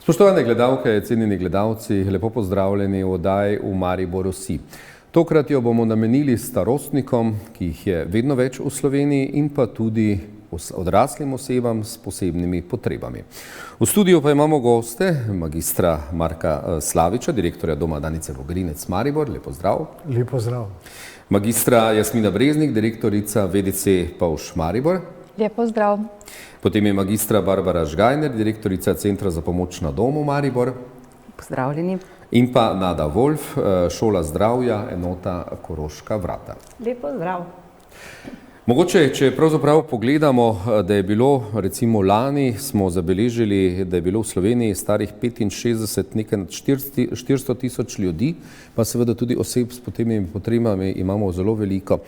Spoštovane gledalke, cenjeni gledalci, lepo pozdravljeni v oddaji V Mariboru si. Tokrat jo bomo namenili starostnikom, ki jih je vedno več v Sloveniji, in pa tudi odraslim osebam s posebnimi potrebami. V studiu pa imamo goste, magistra Marka Slaviča, direktorja Doma Danice Vogrinec Maribor. Lep pozdrav. Lep pozdrav. Magistra Jasmina Breznik, direktorica VDC Povš Maribor. Lep pozdrav. Potem je magistra Barbara Žgajner, direktorica Centra za pomoč na domu Maribor. Pozdravljeni. In pa Nada Wolf, Šola zdravja, enota Koroška Vrata. Lep pozdrav. Mogoče, če pravzaprav pogledamo, da je bilo, recimo lani smo zabeležili, da je bilo v Sloveniji starih 65, nekaj nad 400 tisoč ljudi, pa seveda tudi oseb s posebnimi potrebami imamo zelo veliko.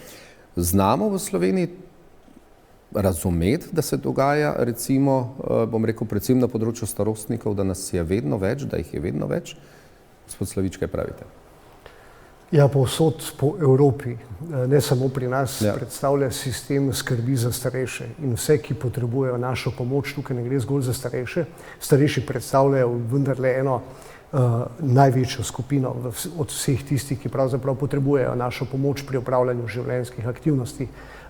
Znamo v Sloveniji razumeti, da se dogaja, recimo, bom rekel, predvsem na področju starostnikov, da nas je vedno več, da jih je vedno več? Gospod Slavič, kaj pravite? Ja, povsod po Evropi, ne samo pri nas, predstavlja sistem skrbi za starejše in vse, ki potrebujejo našo pomoč, tukaj ne gre zgolj za starejše. Starejši predstavljajo vendarle eno največjo skupino od vseh tistih, ki pravzaprav potrebujejo našo pomoč pri opravljanju življenjskih aktivnosti,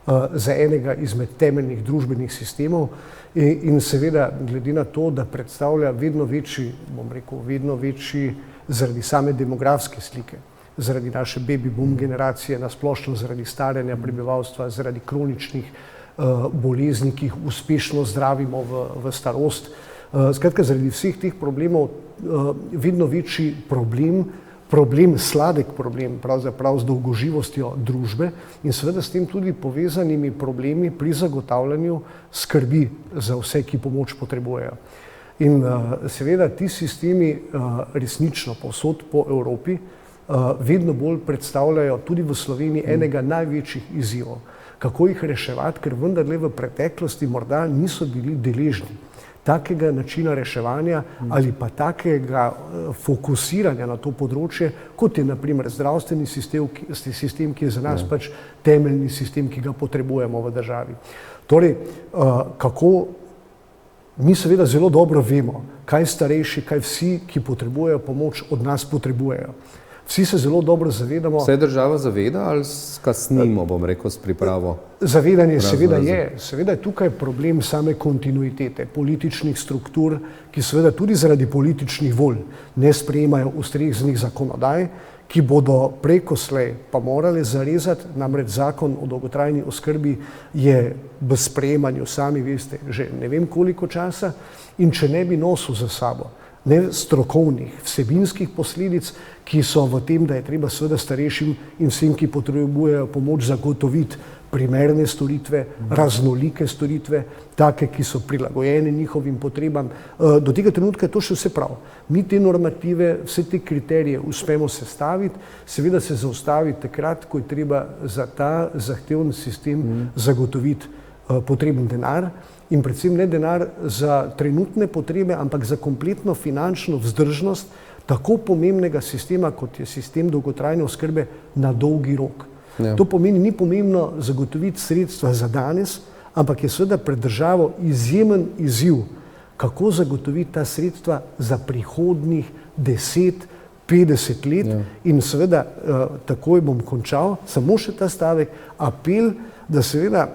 za enega izmed temeljnih družbenih sistemov in seveda glede na to, da predstavlja vedno večji, bom rekel, vedno večji zaradi same demografske slike, zaradi naše baby boom generacije, nasplošno zaradi staranja prebivalstva, zaradi kroničnih bolezni, ki jih uspešno zdravimo v starost. Skratka, zaradi vseh teh problemov vedno večji sladek problem pravzaprav z dolgoživostjo družbe in seveda s tem tudi povezanimi problemi pri zagotavljanju skrbi za vse, ki pomoč potrebujejo. In seveda ti sistemi resnično povsod po Evropi vedno bolj predstavljajo tudi v Sloveniji enega največjih izzivov. Kako jih reševati, ker vendarle v preteklosti morda niso bili deležni takega načina reševanja ali pa takega fokusiranja na to področje, kot je na primer zdravstveni sistem, ki je za nas pač temeljni sistem, ki ga potrebujemo v državi. Torej, kako mi seveda zelo dobro vemo, kaj starejši, kaj vsi, ki potrebujejo pomoč, od nas potrebujejo. Vsi se zelo dobro zavedamo. Se država zaveda ali kasnimo, bom rekel, s pripravo? Zavedanje seveda je. Seveda je tukaj problem same kontinuitete političnih struktur, ki seveda tudi zaradi političnih volj ne sprejemajo ustreznih zakonodaj, ki bodo prekoslej pa morali zarezati, namreč zakon o dolgotrajni oskrbi je v sprejemanju, sami veste, že ne vem koliko časa, in če ne bi nosil za sabo ne strokovnih, vsebinskih posledic, ki so v tem, da je treba seveda starejšim in vsem, ki potrebujejo pomoč, zagotoviti primerne storitve, raznolike storitve, take, ki so prilagojene njihovim potrebam. Do tega trenutka je to še vse prav. Mi te normative, vse te kriterije uspemo sestaviti, seveda se zaustaviti takrat, ko je treba za ta zahteven sistem zagotoviti potreben denar, in predvsem ne denar za trenutne potrebe, ampak za kompletno finančno vzdržnost tako pomembnega sistema, kot je sistem dolgotrajne oskrbe na dolgi rok. To pomeni, ni pomembno zagotoviti sredstva za danes, ampak je seveda pred državo izjemen izziv, kako zagotoviti ta sredstva za prihodnjih 10-50 let. In seveda, takoj bom končal, samo še ta stavek, apel, da seveda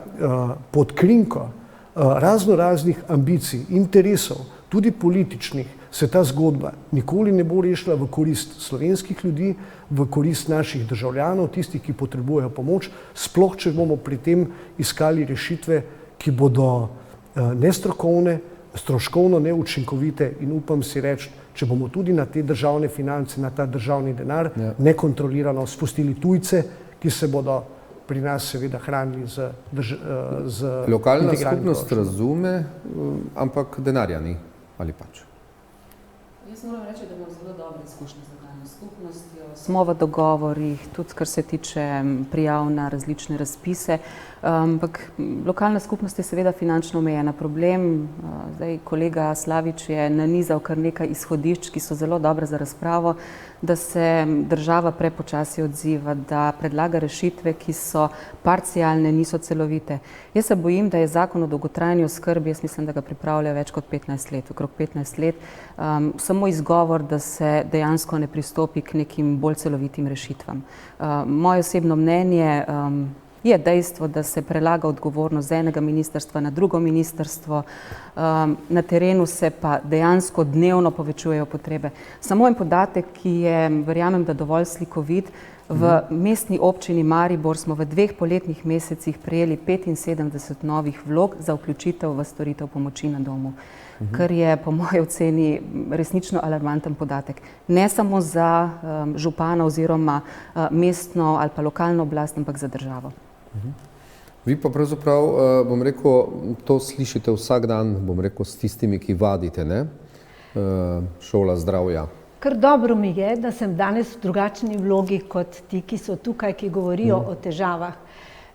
pod krinko razno raznih ambicij, interesov, tudi političnih, se ta zgodba nikoli ne bo rešila v korist slovenskih ljudi, v korist naših državljanov, tistih, ki potrebujejo pomoč, sploh če bomo pri tem iskali rešitve, ki bodo nestrokovne, stroškovno neučinkovite in upam si reči, če bomo tudi na te državne finance, na ta državni denar nekontrolirano spustili tujce, ki se bodo pri nas seveda hranili z lokalna skupnost razume, ampak denarja ni, ali pač? Jaz moram reči, da imam zelo dobre izkušnje z lokalno skupnostjo. Smo v dogovorih, tudi kar se tiče prijav na različne razpise, ampak lokalna skupnost je seveda finančno omejena problem. Zdaj, kolega Slavič je nanizal kar nekaj izhodišč, ki so zelo dobre za razpravo. da se država prepočasi odziva, da predlaga rešitve, ki so parcialne, niso celovite. Jaz se bojim, da je zakon o dolgotrajni oskrbi, jaz mislim, da ga pripravlja več kot 15 let, okrog 15 let, samo izgovor, da se dejansko ne pristopi k nekim bolj celovitim rešitvam. Moje osebno mnenje je dejstvo, da se prelaga odgovornost z enega ministrstva na drugo ministrstvo, na terenu se pa dejansko dnevno povečujejo potrebe. Samo en podatek, ki je, verjamem, da dovolj slikovit, v mestni občini Maribor smo v 2 poletnih mesecih prejeli 75 novih vlog za vključitev v storitev pomoči na domu, kar je po moji oceni resnično alarmanten podatek. Ne samo za župana oziroma mestno ali pa lokalno oblast, ampak za državo. Vi pa pravzaprav, bom rekel, to slišite vsak dan, bom rekel, s tistimi, ki vadite, ne? Šola zdravja. Kar dobro mi je, da sem danes v drugačni vlogi kot ti, ki so tukaj, ki govorijo o težavah.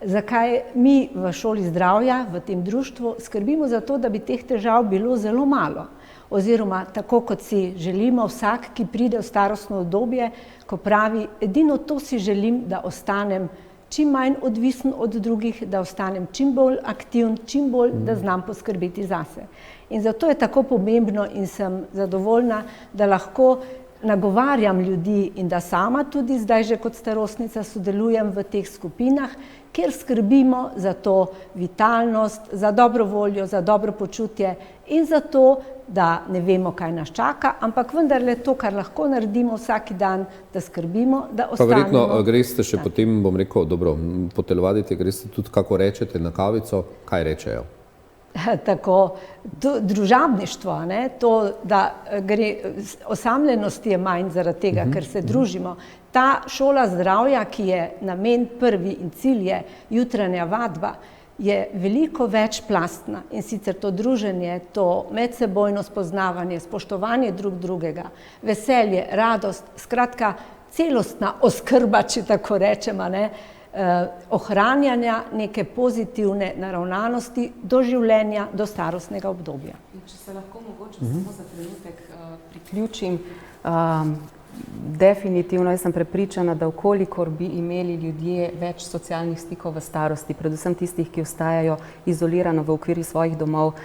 Zakaj mi v šoli zdravja, v tem društvu, skrbimo za to, da bi teh težav bilo zelo malo. Oziroma, tako kot si želimo vsak, ki pride v starostno obdobje, ko pravi, edino to si želim, da ostanem čim manj odvisen od drugih, da ostanem čim bolj aktiven, čim bolj, da znam poskrbeti zase. In zato je tako pomembno in sem zadovoljna, da lahko nagovarjam ljudi in da sama tudi zdaj že kot starostnica sodelujem v teh skupinah, kjer skrbimo za to vitalnost, za dobro voljo, za dobro počutje in za to, da ne vemo, kaj nas čaka, ampak vendarle to, kar lahko naredimo vsak dan, da skrbimo, da ostanemo. Pa verjetno greste še potem, bom rekel, dobro, potelovadite, greste tudi, kako rečete, na kavico, kaj rečejo? Tako, družabništvo, ne? To, da gre, osamljenosti je manj zaradi tega, ker se družimo. Ta šola zdravja, ki je namen prvi in cilj je jutranja vadba, je veliko večplastna in sicer to druženje, to medsebojno spoznavanje, spoštovanje drug drugega, veselje, radost, skratka celostna oskrba, če tako rečemo, ne? Ohranjanja neke pozitivne naravnanosti do življenja, do starostnega obdobja. In če se lahko mogoče samo za trenutek priključim, definitivno jaz sem prepričana, da vkolikor bi imeli ljudje več socialnih stikov v starosti, predvsem tistih, ki ostajajo izolirano v okviru svojih domov,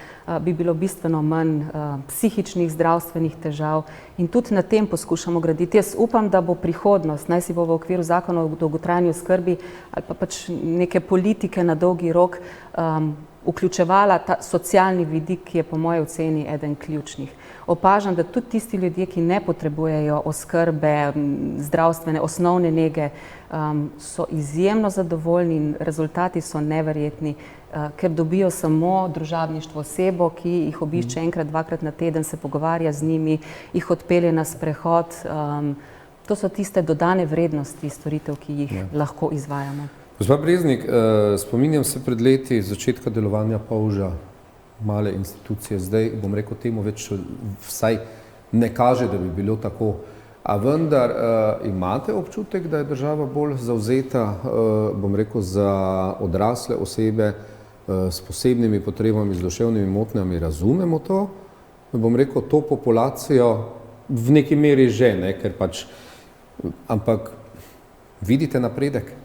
bi bilo bistveno manj psihičnih, zdravstvenih težav in tudi na tem poskušamo graditi. Jaz upam, da bo prihodnost, naj si bo v okviru zakona o dolgotrajni oskrbi ali pa pač neke politike na dolgi rok vključevala ta socialni vidik, ki je po moji oceni eden ključnih. Opažam, da tudi tisti ljudje, ki ne potrebujejo oskrbe, zdravstvene, osnovne nege, so izjemno zadovoljni in rezultati so neverjetni, ker dobijo samo družabništvo osebo, ki jih obišče enkrat, dvakrat na teden, se pogovarja z njimi, jih odpelje na sprehod. To so tiste dodane vrednosti storitev, ki jih lahko izvajamo. Gospa Breznik, spominjam se pred leti začetka delovanja Polža, male institucije, zdaj bom rekel temu več vsaj ne kaže, da bi bilo tako. A vendar imate občutek, da je država bolj zavzeta, bom rekel, za odrasle osebe s posebnimi potrebami, z duševnimi motnjami, razumemo to? Bom rekel, to populacijo v neki meri že, ne, ker pač, ampak vidite napredek?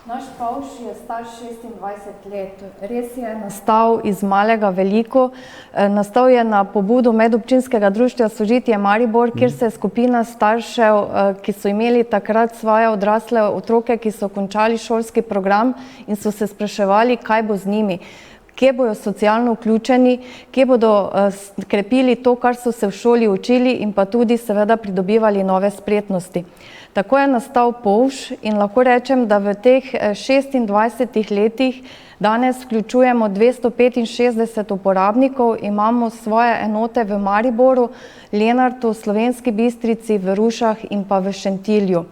Naš Polž je star 26 let. Res je nastal iz malega veliko. Nastal je na pobudo medobčinskega društva Sožitje Maribor, kjer se je skupina staršev, ki so imeli takrat svoje odrasle otroke, ki so končali šolski program in so se spraševali, kaj bo z njimi, kje bojo socialno vključeni, kje bodo krepili to, kar so se v šoli učili in pa tudi seveda pridobivali nove spretnosti. Tako je nastal Polž in lahko rečem, da v teh 26 letih danes vključujemo 265 uporabnikov, imamo svoje enote v Mariboru, Lenartu, Slovenski Bistrici, v Rušah in pa v Šentilju.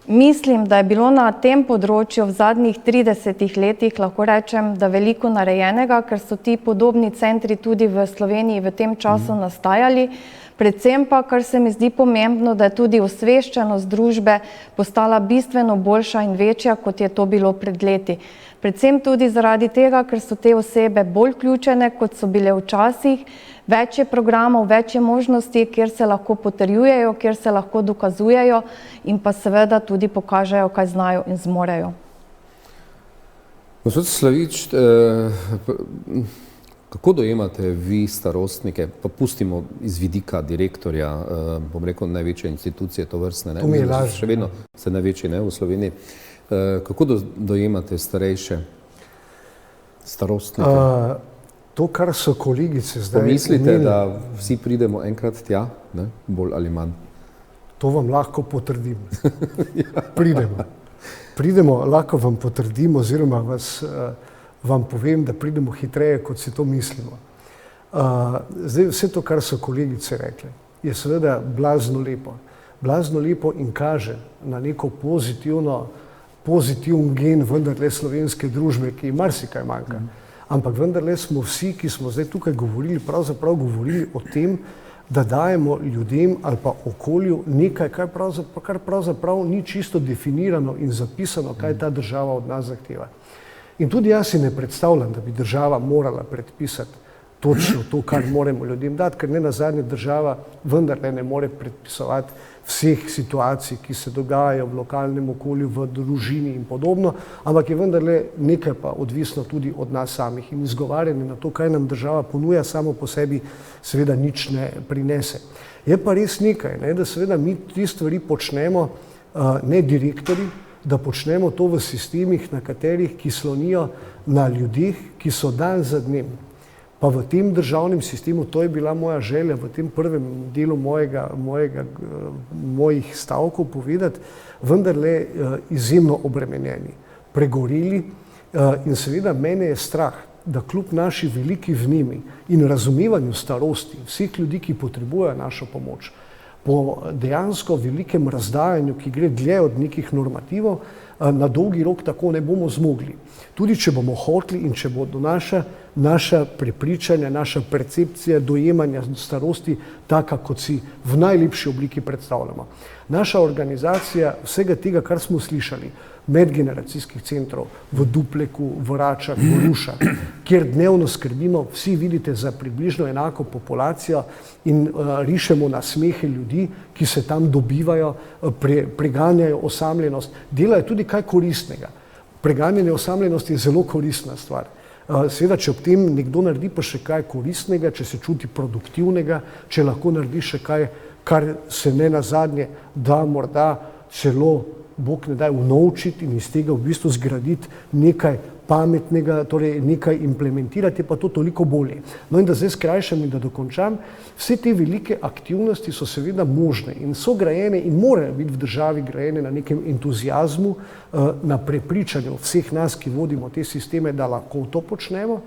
Mislim, da je bilo na tem področju v zadnjih 30 letih, lahko rečem, da veliko narejenega, ker so ti podobni centri tudi v Sloveniji v tem času nastajali. Predvsem pa, kar se mi zdi pomembno, da je tudi osveščenost družbe postala bistveno boljša in večja, kot je to bilo pred leti. Predvsem tudi zaradi tega, ker so te osebe bolj vključene, kot so bile včasih, več je programov, več je možnosti, kjer se lahko potrjujejo, kjer se lahko dokazujejo in pa seveda tudi pokažejo, kaj znajo in zmorejo. Gospod Slavič, kako dojemate vi starostnike, pa pustimo iz vidika direktorja, bom rekel, največje institucije tovrstne, To mi je lažje. še vedno ste največji v Sloveniji. Kako dojemate starejše starostnike? To, kar so kolegice zdaj Pomislite, omenili, da vsi pridemo enkrat tja, ne? Bolj ali manj? to vam lahko potrdim. Pridemo, lahko vam potrdim oziroma vam povem, da pridemo hitreje, kot si to mislimo. Zdaj, vse to, kar so kolegice rekle, je seveda blazno lepo. Blazno lepo in kaže na neko pozitiven gen vendarle slovenske družbe, ki marsikaj manjka. Ampak vendarle smo vsi, ki smo zdaj tukaj govorili, pravzaprav govorili o tem, da dajemo ljudem ali pa okolju nekaj, kar pravzaprav ni čisto definirano in zapisano, kaj ta država od nas zahteva. In tudi jaz si ne predstavljam, da bi država morala predpisati točno to, kar moramo ljudem dati, ker ne nazadnje država vendarle ne more predpisovati vseh situacij, ki se dogajajo v lokalnem okolju, v družini in podobno, ampak je vendarle nekaj pa odvisno tudi od nas samih in izgovarjanje na to, kaj nam država ponuja, samo po sebi seveda nič ne prinese. Je pa res nekaj, ne, da seveda mi te stvari počnemo, ne direktorji, da počnemo to v sistemih, na katerih, ki slonijo na ljudeh, ki so dan za dnem. Pa v tem državnem sistemu, to je bila moja želja v tem prvem delu mojih stavkov povedati, vendarle izjemno obremenjeni, pregoreli in seveda mene je strah, da kljub naši veliki vnemi in razumevanju starosti vseh ljudi, ki potrebujejo našo pomoč, po dejansko velikem razdajanju, ki gre dlje od nekih normativov, na dolgi rok tako ne bomo zmogli. Tudi če bomo hoteli in če bodo naša prepričanja, naša percepcija dojemanja starosti taka, kot si v najlepši obliki predstavljamo. Naša organizacija vsega tega, kar smo slišali, medgeneracijskih centrov v Dupleku, v Račah, v Rušah, kjer dnevno skrbimo, vsi vidite, za približno enako populacijo in rišemo na smehe ljudi, ki se tam dobivajo, preganjajo osamljenost, delajo tudi kaj koristnega. Preganjanje osamljenosti je zelo koristna stvar. Seveda, če ob tem nekdo naredi pa še kaj koristnega, če se čuti produktivnega, če lahko naredi še kaj, kar se ne nazadnje da morda celo Bog ne daj unovčiti in iz tega v bistvu zgraditi nekaj pametnega, torej nekaj implementirati, je pa to toliko bolje. No in da zdaj skrajšam in da dokončam, vse te velike aktivnosti so seveda možne in so grajene in morajo biti v državi grajene na nekem entuziazmu, na prepričanju vseh nas, ki vodimo te sisteme, da lahko to počnemo,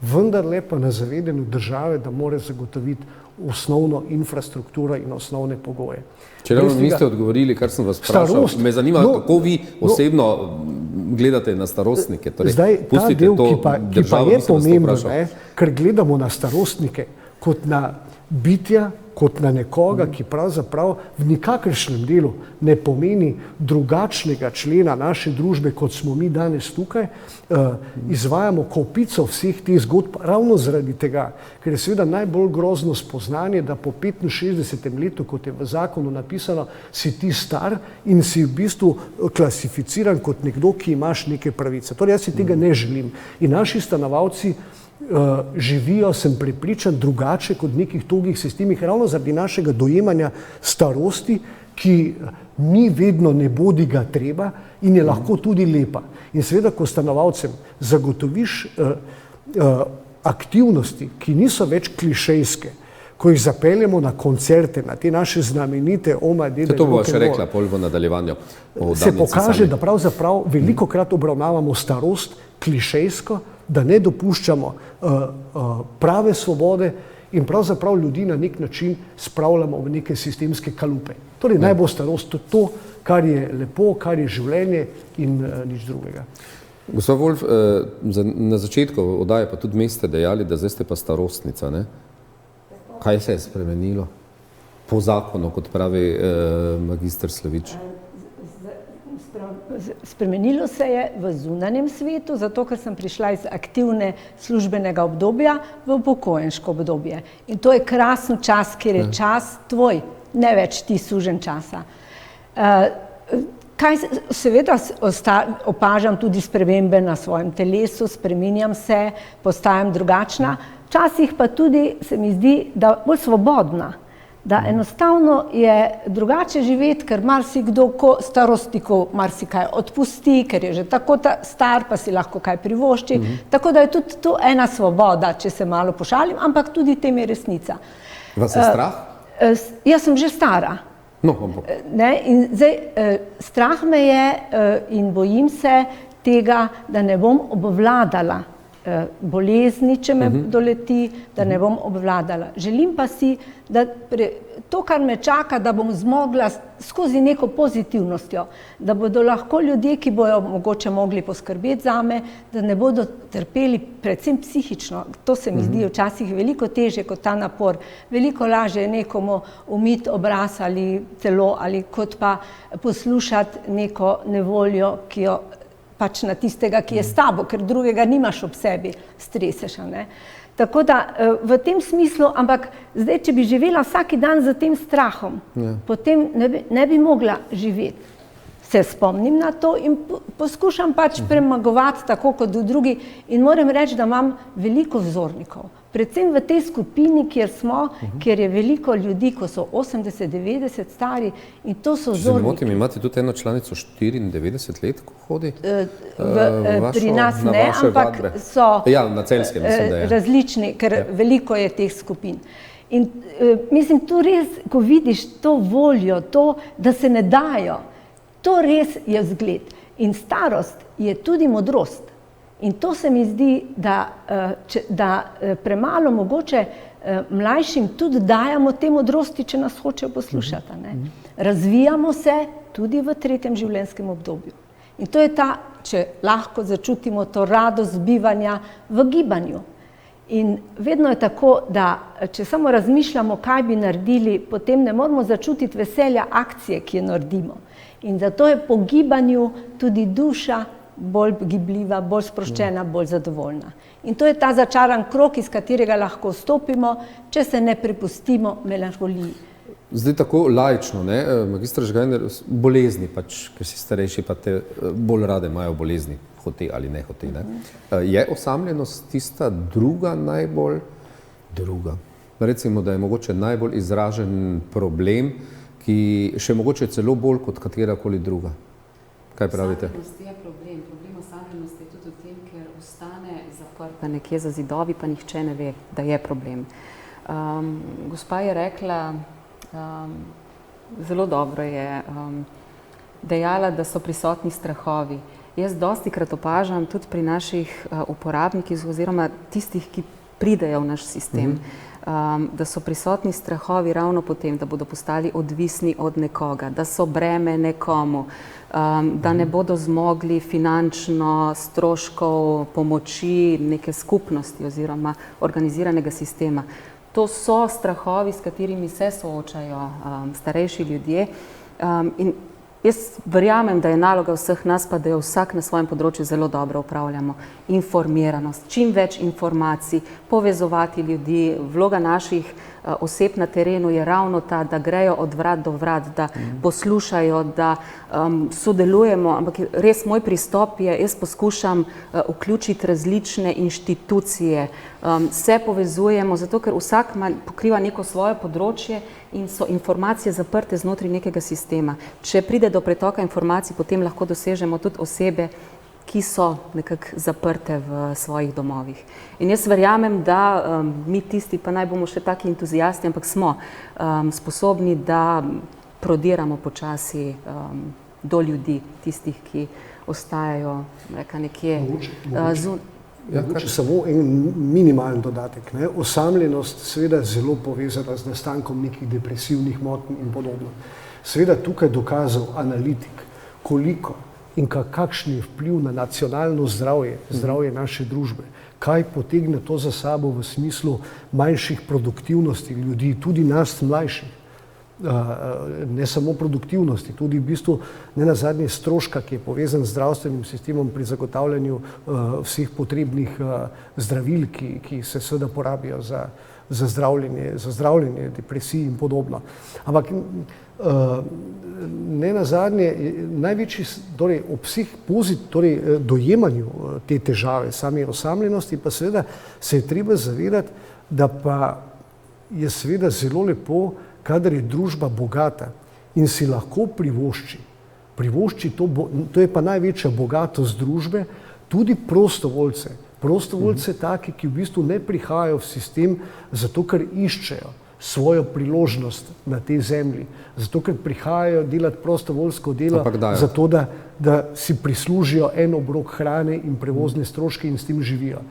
vendarle pa na zavedanju države, da mora zagotoviti osnovno infrastrukturo in osnovne pogoje. Če ravno niste odgovorili, kar sem vas vprašal, me zanima, kako vi osebno gledate na starostnike. Torej, zdaj, ta del, ki pa je pomemben, ker gledamo na starostnike kot na bitja, kot na nekoga, ki pravzaprav v nikakršnem delu ne pomeni drugačnega člena naše družbe, kot smo mi danes tukaj, izvajamo kopico vseh teh zgodb ravno zaradi tega, ker je seveda najbolj grozno spoznanje, da po 65. letu, kot je v zakonu napisano, si ti star in si v bistvu klasificiran kot nekdo, ki imaš neke pravice. Torej, jaz si tega ne želim. In naši stanovalci živijo, sem prepričan, drugače kot v nekih togih sistemih, ravno zaradi našega dojemanja starosti, ki ni vedno ne bodi ga treba in je lahko tudi lepa. In seveda, ko stanovalcem zagotoviš aktivnosti, ki niso več klišejske, ko jih zapeljemo na koncerte, na te naše znamenite oma, dede, to bova še rekla pol v nadaljevanju. Se pokaže, da pravzaprav velikokrat obravnavamo starost klišejsko, da ne dopuščamo prave svobode in pravzaprav ljudi na nek način spravljamo v neke sistemske kalupe. Torej, naj bo starost to, kar je lepo, kar je življenje in nič drugega. Gospod Wolf, na začetku oddaje pa tudi ste dejali, da zdaj ste pa starostnica, ne? Kaj se je spremenilo? po zakonu, kot pravi magister Slavič? Spremenilo se je v zunanjem svetu, zato ker sem prišla iz aktivne službenega obdobja v upokojensko obdobje. In to je krasen čas, kjer je čas tvoj, ne več ti sužen časa. Seveda opažam tudi spremembe na svojem telesu, spreminjam se, postajam drugačna, včasih pa tudi se mi zdi, da bolj svobodna, da enostavno je drugače živeti, ker marsikdo starostnikov marsikaj odpusti, ker je že tako star, pa si lahko kaj privošči, tako da je tudi to ena svoboda, če se malo pošalim, ampak tudi tem je resnica. Vas je strah? Jaz sem že stara. In zdaj, strah me je in bojim se tega, da ne bom obvladala bolezni, če me doleti, da ne bom obvladala. Želim pa si, da to, kar me čaka, da bom zmogla skozi neko pozitivnostjo, da bodo lahko ljudje, ki bojo mogoče mogli poskrbeti zame, da ne bodo trpeli predvsem psihično. To se mi zdi včasih veliko težje kot ta napor. Veliko lažje je nekomu umiti obraz ali telo, ali kot pa poslušati neko nevoljo, ki jo pač na tistega, ki je s tabo, ker drugega nimaš ob sebi, streseš, ne. Tako da v tem smislu, ampak zdaj, če bi živela vsaki dan z tem strahom, potem ne bi mogla živeti. Se spomnim na to in poskušam pač premagovati tako kot drugi in moram reči, da imam veliko vzornikov. Predvsem v tej skupini, kjer smo, kjer je veliko ljudi, ko so 80-90 stari in to so vzorniki. Če se ne motim, imate tudi eno članico 94 let, ko hodi? Pri nas ne, ampak so na Celjskem, mislim, da je. Različni, ker veliko je teh skupin. In mislim, tu res, ko vidiš to voljo, to, da se ne dajo, to res je vzgled. In starost je tudi modrost. In to se mi zdi, da premalo mogoče mlajšim tudi dajemo te modrosti, če nas hočejo poslušati. Ne? Razvijamo se tudi v 3. življenjskem obdobju. In to je ta, če lahko začutimo to radost bivanja v gibanju. In vedno je tako, da če samo razmišljamo, kaj bi naredili, potem ne moramo začutiti veselja akcije, ki jo naredimo. In zato je po gibanju tudi duša bolj gibljiva, bolj sproščena, bolj zadovoljna. In to je ta začaran krog, iz katerega lahko stopimo, če se ne prepustimo melanholiji. Zdaj tako laično, magistra Žgajner, bolezni pač, ker si starejši, pa te bolj rade imajo bolezni, hote ali ne hote. Je osamljenost tista najbolj druga? Recimo, da je mogoče najbolj izražen problem, ki še mogoče celo bolj kot katerakoli druga. Kaj pravite? Osamljenost je problem. Problem osamljenosti je tudi v tem, ker ostane zaprta nekje za zidovi, pa nihče ne ve, da je problem. Gospa je rekla, zelo dobro je dejala, da so prisotni strahovi. Jaz dostikrat opažam tudi pri naših uporabnikih oziroma tistih, ki pridejo v naš sistem, da so prisotni strahovi ravno potem, da bodo postali odvisni od nekoga, da so breme nekomu, da ne bodo zmogli finančno stroškov pomoči neke skupnosti oziroma organiziranega sistema. To so strahovi, s katerimi se soočajo starejši ljudje in jaz verjamem, da je naloga vseh nas, pa da jo vsak na svojem področju zelo dobro upravljamo. Informiranost, čim več informacij, povezovati ljudi. Vloga naših oseb na terenu je ravno ta, da grejo od vrat do vrat, da poslušajo, da sodelujemo, ampak res moj pristop je, jaz poskušam vključiti različne inštitucije, se povezujemo, zato ker vsak pokriva neko svoje področje in so informacije zaprte znotraj nekega sistema. Če pride do pretoka informacij, potem lahko dosežemo tudi osebe, ki so nekako zaprte v svojih domovih. In jaz verjamem, da mi tisti, pa naj bomo še taki entuzijasti, ampak smo sposobni, da prodiramo počasi do ljudi, tistih, ki ostajajo nekje zunaj. Mogoče samo en minimalen dodatek. Osamljenost seveda zelo povezana z nastankom nekih depresivnih motenj in podobno. Seveda tukaj dokazal analitik, koliko in kakšen je vpliv na nacionalno zdravje, zdravje naše družbe, kaj potegne to za sabo v smislu manjših produktivnosti ljudi, tudi nas mlajših. ne samo produktivnosti, tudi v bistvu ne nazadnje stroška, ki je povezan z zdravstvenim sistemom pri zagotavljanju vseh potrebnih zdravil, ki se seveda porabijo za zdravljenje depresij in podobno. Ampak ne nazadnje, največji ob vseh dojemanju te težave, same osamljenosti, pa seveda se je treba zavedati, da pa je seveda zelo lepo, kadar je družba bogata in si lahko privošči to je pa največja bogatost družbe, tudi prostovoljce taki, ki v bistvu ne prihajajo v sistem zato, ker iščejo svojo priložnost na tej zemlji, zato, ker prihajajo delati prostovoljsko delo, zato, da si prislužijo en obrok hrane in prevozne stroške in s tem živijo.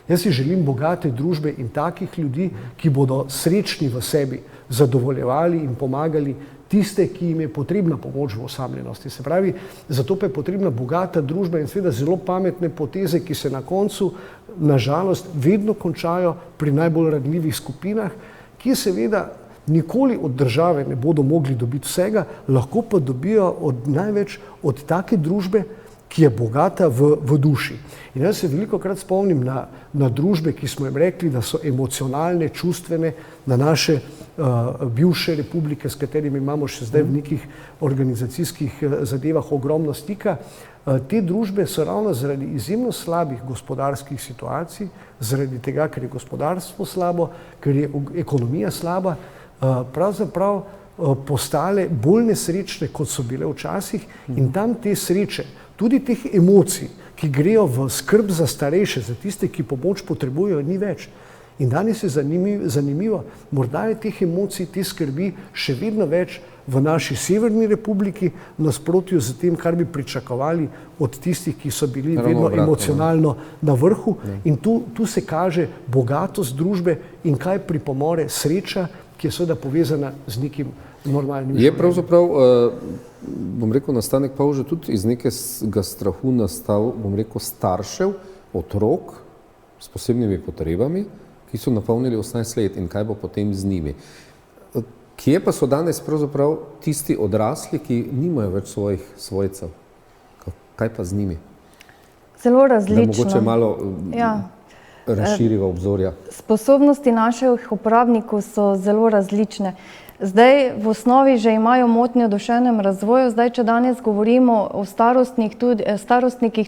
Jaz si želim bogate družbe in takih ljudi, ki bodo srečni v sebi, zadovoljevali in pomagali tiste, ki jim je potrebna pomoč v osamljenosti. Se pravi, zato pa je potrebna bogata družba in seveda zelo pametne poteze, ki se na koncu, nažalost, vedno končajo pri najbolj ranljivih skupinah, ki seveda nikoli od države ne bodo mogli dobiti vsega, lahko pa dobijo največ od take družbe, ki je bogata v duši. In jaz se velikokrat spomnim na družbe, ki smo jim rekli, da so emocionalne, čustvene, na naše bivše republike, s katerimi imamo še zdaj v nekih organizacijskih zadevah ogromno stika. Te družbe so ravno zaradi izjemno slabih gospodarskih situacij, zaradi tega, ker je gospodarstvo slabo, ker je ekonomija slaba, pravzaprav postale bolj nesrečne, kot so bile včasih, in tam te sreče, tudi teh emocij, ki grejo v skrb za starejše, za tiste, ki pomoč potrebujejo, ni več. In danes je zanimivo, morda je teh emocij, te skrbi še vedno več v naši severni republiki, v nasprotju z tem, kar bi pričakovali od tistih, ki so bili vedno emocionalno na vrhu. In tu se kaže bogatost družbe in kaj pripomore sreča, ki je seveda povezana z nekim normalnim življenjem. Je pravzaprav, bom rekel, nastanek Pavža tudi iz nekega strahu nastal, bom rekel, staršev, otrok s posebnimi potrebami, ki so napolnili 18 let in kaj bo potem z njimi. Kje pa so danes pravzaprav tisti odrasli, ki nimajo več svojih svojcev? Kaj pa z njimi? Zelo različno. Da mogoče malo razširiva obzorja. Sposobnosti naših uporabnikov so zelo različne. Zdaj v osnovi že imajo motnje v duševnem razvoju, zdaj če danes govorimo o starostnikih,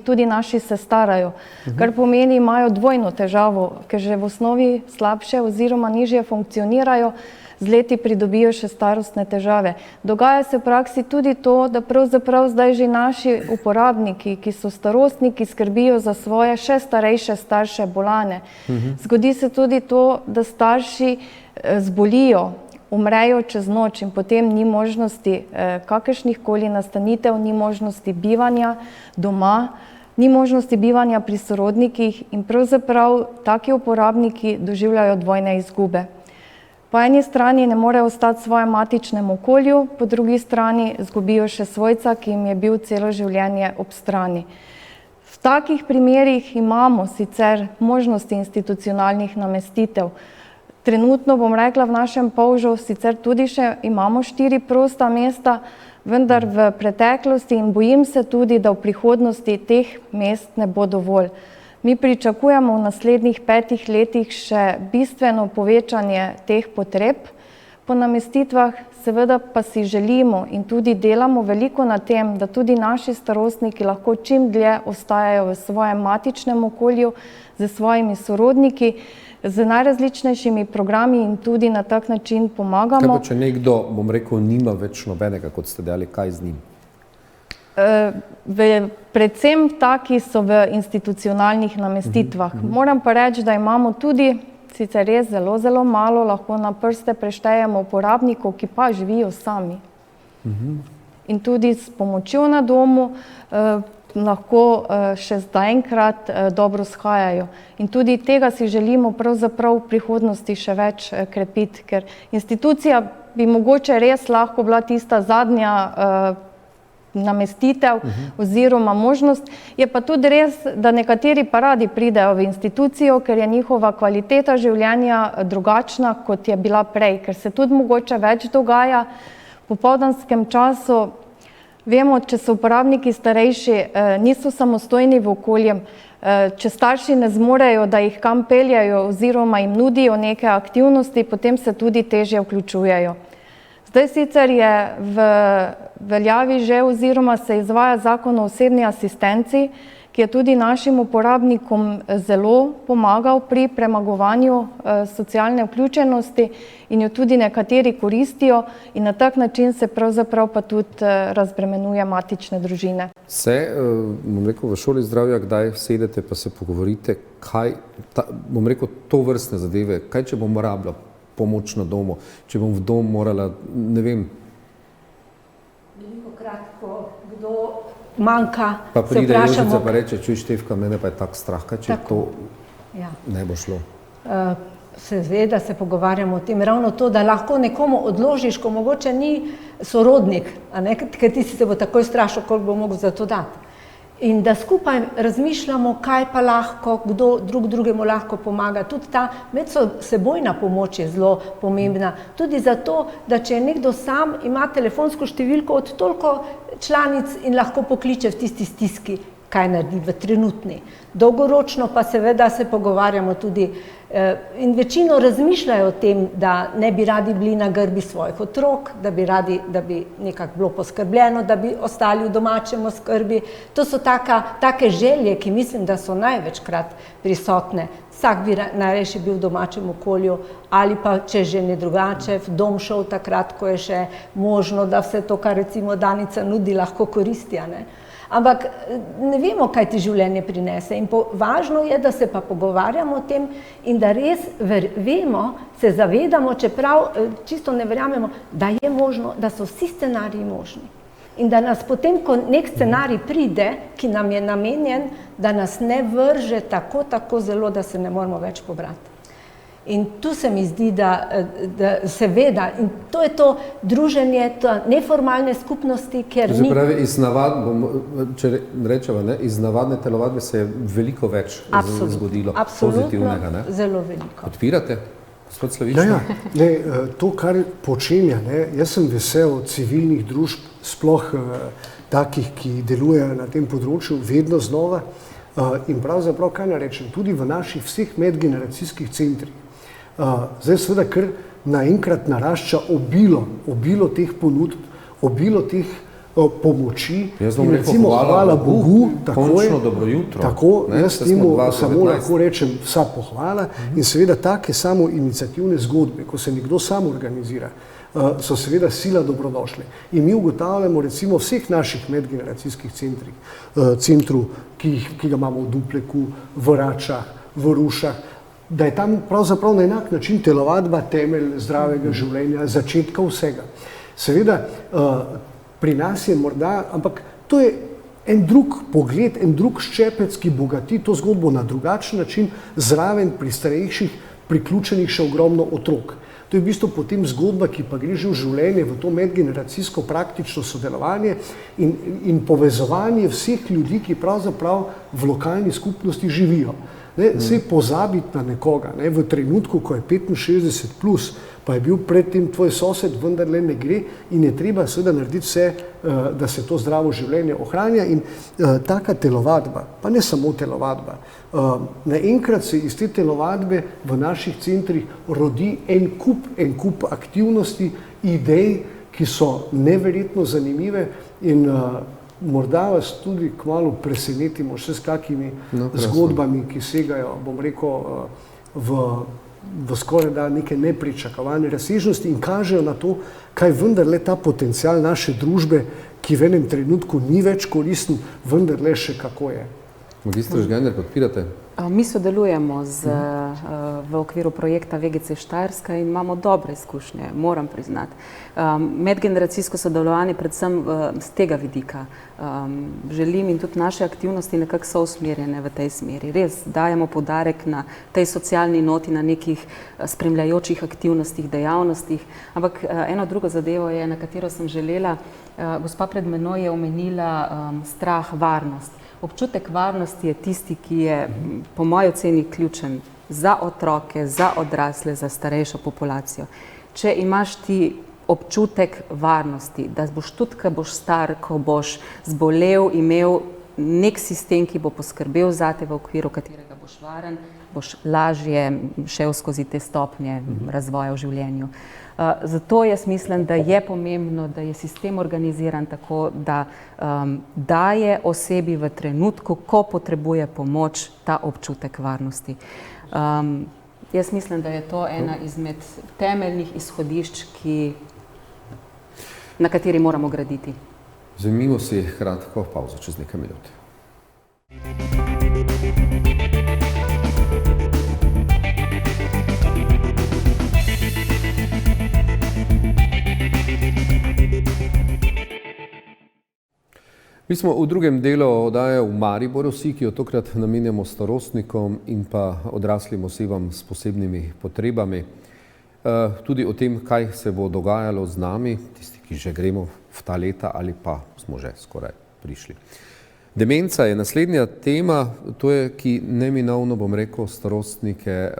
tudi naši se starajo, kar pomeni, imajo dvojno težavo, ker že v osnovi slabše oziroma nižje funkcionirajo, z leti pridobijo še starostne težave. Dogaja se v praksi tudi to, da pravzaprav zdaj že naši uporabniki, ki so starostniki, skrbijo za svoje še starejše starše bolane. Zgodi se tudi to, da starši zbolijo, umrejo čez noč in potem ni možnosti kakršnih koli nastanitev, ni možnosti bivanja doma, ni možnosti bivanja pri sorodnikih in pravzaprav taki uporabniki doživljajo dvojne izgube. Po eni strani ne morejo ostati v svojem matičnem okolju, po drugi strani izgubijo še svojca, ki jim je bil celo življenje ob strani. V takih primerih imamo sicer možnosti institucionalnih namestitev. Trenutno, bom rekla, v našem Polžu sicer tudi še imamo 4 prosta mesta, vendar v preteklosti in bojim se tudi, da v prihodnosti teh mest ne bo dovolj. Mi pričakujemo v naslednjih 5 letih še bistveno povečanje teh potreb po namestitvah, seveda pa si želimo in tudi delamo veliko na tem, da tudi naši starostniki lahko čim dlje ostajajo v svojem matičnem okolju z svojimi sorodniki, z najrazličnejšimi programi in tudi na tak način pomagamo. Kaj pa, če nekdo, bom rekel, nima več nobenega, kot ste dejali, kaj z njim? Predvsem taki so v institucionalnih namestitvah. Moram pa reči, da imamo tudi, sicer res zelo, zelo malo, lahko na prste preštejemo uporabnikov, ki pa živijo sami. In tudi s pomočjo na domu lahko še zaenkrat dobro shajajo. In tudi tega si želimo pravzaprav v prihodnosti še več krepiti, ker institucija bi mogoče res lahko bila tista zadnja namestitev oziroma možnost. Je pa tudi res, da nekateri pa radi pridejo v institucijo, ker je njihova kvaliteta življenja drugačna, kot je bila prej, ker se tudi mogoče več dogaja v popoldanskem času. Vemo, če so uporabniki starejši, niso samostojni v okolju, če starši ne zmorejo, da jih kam peljajo oziroma jim nudijo neke aktivnosti, potem se tudi težje vključujejo. Zdaj sicer je v veljavi že oziroma se izvaja zakon o osebni asistenci, ki je tudi našim uporabnikom zelo pomagal pri premagovanju socialne vključenosti in jo tudi nekateri koristijo in na tak način se pravzaprav pa tudi razbremenuje matične družine. Bom rekel, v šoli zdravja, kdaj sedete pa se pogovorite, kaj, bom rekel, to vrstne zadeve, kaj če bom rabila pomoč na domu, če bom v dom morala, ne vem. Veliko kratko, kdo manjka, pa pride Jožica pa reče, čuj Štefka, mene pa je tak strah, kaj če to ne bo šlo. Seveda se pogovarjamo o tem, ravno to, da lahko nekomu odložiš, ko mogoče ni sorodnik, ker ti si se bo takoj strašil, koliko bo mogel za to dati. In da skupaj razmišljamo, kaj pa lahko, kdo drug drugemu lahko pomaga. Tudi ta medsebojna pomoč je zelo pomembna. Tudi zato, da če nekdo sam ima telefonsko številko od toliko članic in lahko pokliče v tisti stiski, kaj naredi v trenutni. Dolgoročno pa seveda se pogovarjamo tudi in večino razmišljajo o tem, da ne bi radi bili na grbi svojih otrok, da bi radi, da bi nekako bilo poskrbljeno, da bi ostali v domačem oskrbi. To so take želje, ki mislim, da so največkrat prisotne. Vsak bi najrajši bil v domačem okolju ali pa, če že ne drugače, v dom šel takrat, ko je še možno, da vse to, kar recimo Danica nudi, lahko koristi, Ampak ne vemo, kaj ti življenje prinese in važno je, da se pa pogovarjamo o tem in da res vemo, se zavedamo, čeprav čisto ne verjamemo, da je možno, da so vsi scenariji možni. In da nas potem, ko nek scenarij pride, ki nam je namenjen, da nas ne vrže tako zelo, da se ne moramo več pobrati. In tu se mi zdi, da seveda, in to je to druženje, to neformalne skupnosti, ker ni... Pravi, če rečeva, iz navadne telovadbe se je veliko več zgodilo pozitivnega. Absolutno, zelo veliko. Podpirate, gospod Slavičnik? To, kar počenja, jaz sem vesel civilnih družb, sploh takih, ki delujejo na tem področju, vedno znova. In pravzaprav, kaj narečem, tudi v naših vseh medgeneracijskih centrih. Zdaj seveda kar naenkrat narašča obilo teh ponudb, obilo teh pomoči. In recimo, hvala Bogu, končno dobro jutro. Tako, jaz temu samo lahko rečem vsa pohvala in seveda take samo iniciativne zgodbe, ko se nekdo sam organizira, so seveda sila dobrodošle. In mi ugotavljamo recimo vseh naših medgeneracijskih centrov, ki ga imamo v Dupleku, v Račah, v Rušah, da je tam pravzaprav na enak način telovadba temelj zdravega življenja, začetka vsega. Seveda, pri nas je morda, ampak to je en drug pogled, en drug ščepec, ki bogati to zgodbo na drugačen način, zraven pri starejših priključenih še ogromno otrok. To je v bistvu potem zgodba, ki pa gre že v življenje, v to medgeneracijsko praktično sodelovanje in povezovanje vseh ljudi, ki pravzaprav v lokalni skupnosti živijo. Sej pozabiti na nekoga, v trenutku, ko je 65 plus, pa je bil predtem tvoj sosed, vendarle ne gre in je treba seveda narediti vse, da se to zdravo življenje ohranja in taka telovadba, pa ne samo telovadba, naenkrat se iz te telovadbe v naših centrih rodi en kup aktivnosti, idej, ki so neverjetno zanimive in morda vas tudi kmalu presenetimo še s kakimi zgodbami, ki segajo, bom rekel, v skoraj da neke nepričakovane razsežnosti in kažejo na to, kaj vendarle ta potencial naše družbe, ki v enem trenutku ni več koristen, vendarle še kako je. Magistra Žgajner, podpirate? Mi sodelujemo v okviru projekta VGC Štajerska in imamo dobre izkušnje, moram priznati. Medgeneracijsko sodelovanje predvsem z tega vidika. Želim in tudi naše aktivnosti nekako so usmerjene v tej smeri. Res dajemo poudarek na tej socialni noti, na nekih spremljajočih aktivnostih, dejavnostih, ampak eno drugo zadevo je, na katero sem želela. Gospa pred menoj je omenila strah, varnost. Občutek varnosti je tisti, ki je po moji oceni ključen za otroke, za odrasle, za starejšo populacijo. Če imaš ti občutek varnosti, da boš tudi, ko boš star, ko boš zbolel, imel nek sistem, ki bo poskrbel zate, v okviru katerega boš varen, boš lažje šel skozi te stopnje razvoja v življenju. Zato jaz mislim, da je pomembno, da je sistem organiziran tako, da daje osebi v trenutku, ko potrebuje pomoč, ta občutek varnosti. Jaz mislim, da je to ena izmed temeljnih izhodišč, na kateri moramo graditi. Vzemimo si kratko pavzo čez nekaj minut. Mi smo v drugem delu oddaje v Mariboru, vsi, ki jo tokrat namenjamo starostnikom in pa odraslim osebam s posebnimi potrebami. Tudi o tem, kaj se bo dogajalo z nami, tisti, ki že gremo v ta leta ali pa smo že skoraj prišli. Demenca je naslednja tema, to je, ki neminovno, bom rekel, starostnike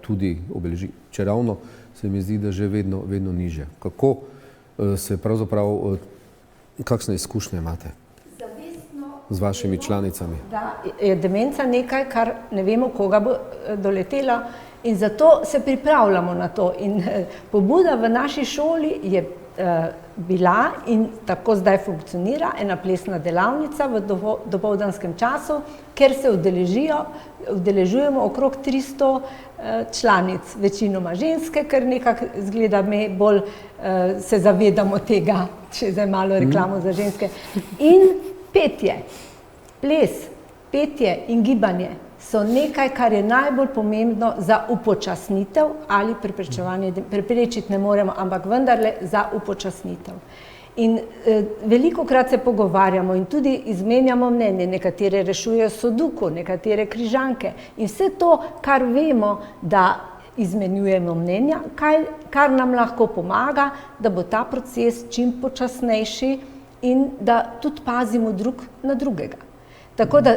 tudi obeleži. Čeravno se mi zdi, da že vedno niže. Kako se pravzaprav, kakšne izkušnje imate z vašimi članicami? Da je demenca nekaj, kar ne vemo, koga bo doletela, in zato se pripravljamo na to. In pobuda v naši šoli je bila in tako zdaj funkcionira ena plesna delavnica v dopoldanskem času, kjer se udeležujemo okrog 300 članic, večinoma ženske, ker nekako zgleda, me bolj se zavedamo tega, če zdaj malo reklamo za ženske. In petje, ples, petje in gibanje so nekaj, kar je najbolj pomembno za upočasnitev ali preprečevanje, preprečiti ne moremo, ampak vendarle za upočasnitev. In velikokrat se pogovarjamo in tudi izmenjamo mnenje, nekatere rešujejo soduko, nekatere križanke in vse to, kar vemo, da izmenjujemo mnenja, kar nam lahko pomaga, da bo ta proces čim počasnejši in da tudi pazimo drug na drugega. Tako da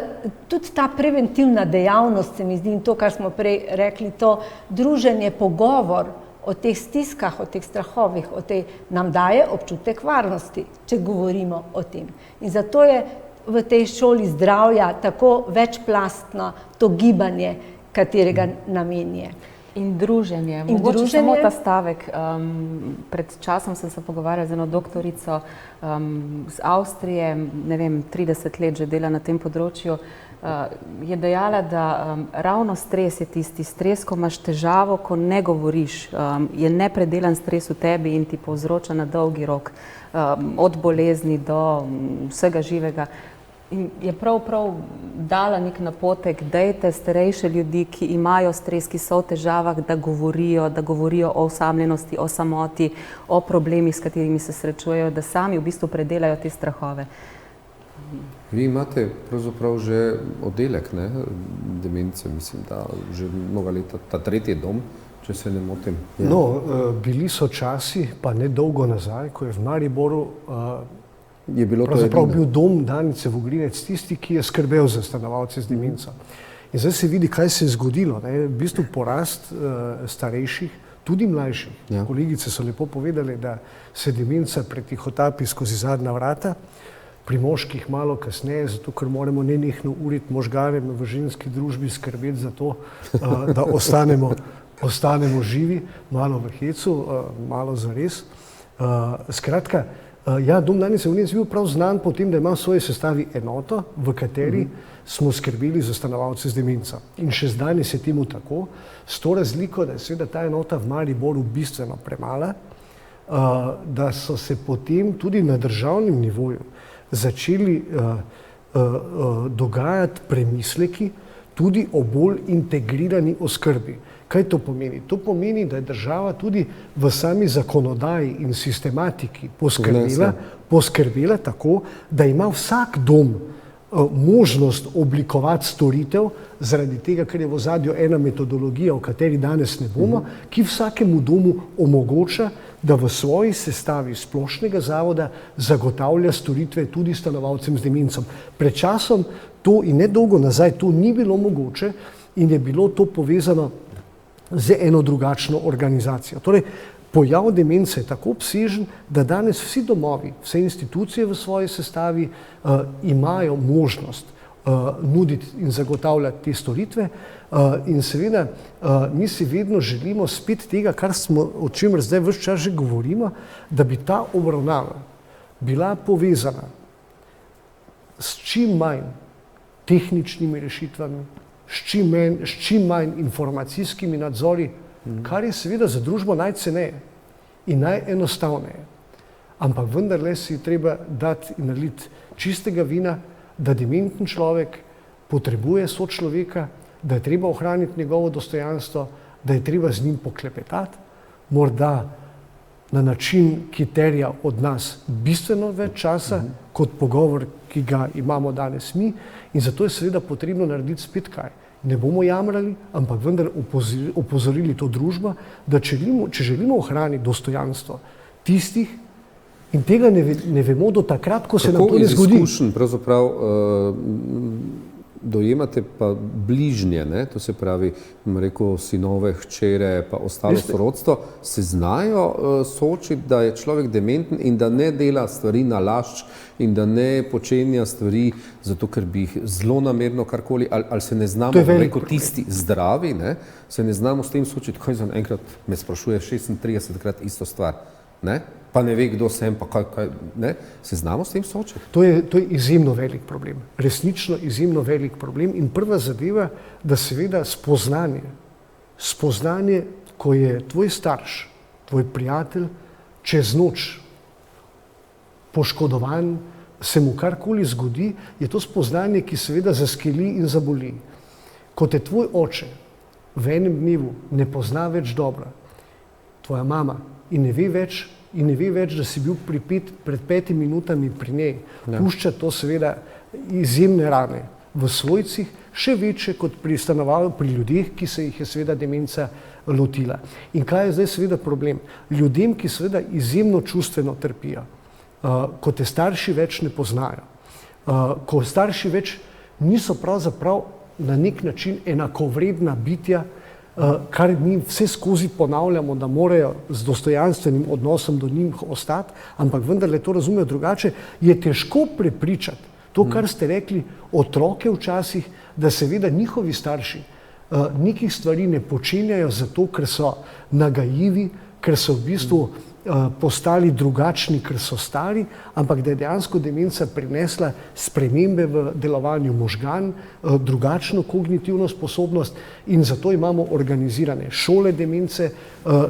tudi ta preventivna dejavnost, se mi zdi, in to, kar smo prej rekli, to druženje, pogovor o teh stiskah, o teh strahovih, nam daje občutek varnosti, če govorimo o tem. In zato je v tej šoli zdravja tako večplastno to gibanje, katerega namen je. In druženje. Mogoče samo ta stavek. Pred časom sem se pogovarjala z eno doktorico z Avstrije, ne vem, 30 let že dela na tem področju, je dejala, da ravno stres je tisti stres, ko imaš težavo, ko ne govoriš, je nepredelan stres v tebi in ti povzroča na dolgi rok, od bolezni do vsega živega. In je prav dala nek napotek, dajte starejše ljudi, ki imajo stres, ki so v težavah, da govorijo o osamljenosti, o samoti, o problemih, s katerimi se srečujejo, da sami v bistvu predelajo te strahove. Vi imate pravzaprav že oddelek, ne, demence, mislim, da že mnoga leta, ta tretji dom, če se ne motim. Ja. No, bili so časi, pa ne dolgo nazaj, ko je v Mariboru pravzaprav bil dom Danice Vogrinec tisti, ki je skrbel za stanovalce z demenco. In zdaj se vidi, kaj se je zgodilo. V bistvu porast starejših, tudi mlajših. Ja. Kolegice so lepo povedali, da se demenca pretihotapi skozi zadnja vrata, pri moških malo kasneje, zato ker moramo nenehno uriti možgane v ženski družbi, skrbeti za to, da ostanemo živi, malo v hecu, malo zares. Skratka, ja, dom Danice Vogrinec je bil prav znan po tem, da ima v svoji sestavi enoto, v kateri smo skrbeli za stanovalce z demenco. In še zdaj je temu tako, s to razliko, da je seveda ta enota v Mariboru bistveno premala, da so se potem tudi na državnem nivoju začeli dogajati premisleki tudi o bolj integrirani oskrbi. Kaj to pomeni? To pomeni, da je država tudi v sami zakonodaji in sistematiki poskrbela tako, da ima vsak dom možnost oblikovati storitev, zaradi tega, ker je v ozadju ena metodologija, o kateri danes ne bomo, ki vsakemu domu omogoča, da v svoji sestavi splošnega zavoda zagotavlja storitve tudi stanovalcem z demencom. Pred časom to in nedolgo nazaj to ni bilo mogoče in je bilo to povezano z eno drugačno organizacijo. Torej, pojav demence je tako obsežen, da danes vsi domovi, vse institucije v svoji sestavi imajo možnost nuditi in zagotavljati te storitve in seveda mi si vedno želimo spet tega, o čemer zdaj ves čas že govorimo, da bi ta obravnava bila povezana s čim manj tehničnimi rešitvami, s čim manj informacijskimi nadzori, kar je seveda za družbo najceneje in najenostavneje. Ampak vendarle si treba dati in naliti čistega vina, da dementen človek potrebuje sočloveka, da je treba ohraniti njegovo dostojanstvo, da je treba z njim poklepetati, morda na način, ki terja od nas bistveno več časa, kot pogovor, ki ga imamo danes mi, in zato je seveda potrebno narediti spet kaj. Ne bomo jamrali, ampak vendar opozorili to družbo, da če želimo ohraniti dostojanstvo tistih, in tega ne vemo do takrat, ko se nam to ne zgodi. Kako iz izkušenj pravzaprav dojemate pa bližnje, ne? To se pravi, rekel, sinove, hčere, pa ostalo sorodstvo, se znajo soočiti, da je človek dementen in da ne dela stvari nalašč in da ne počenja stvari zato, ker bi jih zlonamerno karkoli, ali se ne znamo, rekel, tisti zdravi, ne? Se ne znamo s tem soočiti, kaj za enkrat me sprašuje 36krat isto stvar, ne? Pa ne ve, kdo sem, pa kaj, ne? Se znamo s tem soočiti? To je izjemno velik problem, resnično izjemno velik problem in prva zadeva, da seveda spoznanje, ko je tvoj starš, tvoj prijatelj, čez noč poškodovan, se mu karkoli zgodi, je to spoznanje, ki seveda zaskeli in zaboli. Ko te tvoj oče v enem dnevu ne pozna več dobro, tvoja mama, in ne ve več, da si bil pred 5 minutami pri njej, pušča to seveda izjemne rane v svojcih, še večje kot pri ljudeh, ki se jih je seveda demenca lotila. In kaj je zdaj seveda problem? Ljudem, ki seveda izjemno čustveno trpijo, ko te starši več ne poznajo, ko starši več niso pravzaprav na nek način enakovredna bitja, kar mi vse skozi ponavljamo, da morajo z dostojanstvenim odnosom do njih ostati, ampak vendarle to razumejo drugače, je težko prepričati to, kar ste rekli, otroke včasih, da seveda njihovi starši nekih stvari ne počenjajo zato, ker so nagajivi, ker so v bistvu postali drugačni, ker so stari, ampak da je dejansko demenca prinesla spremembe v delovanju možgan, drugačno kognitivno sposobnost in zato imamo organizirane šole demence,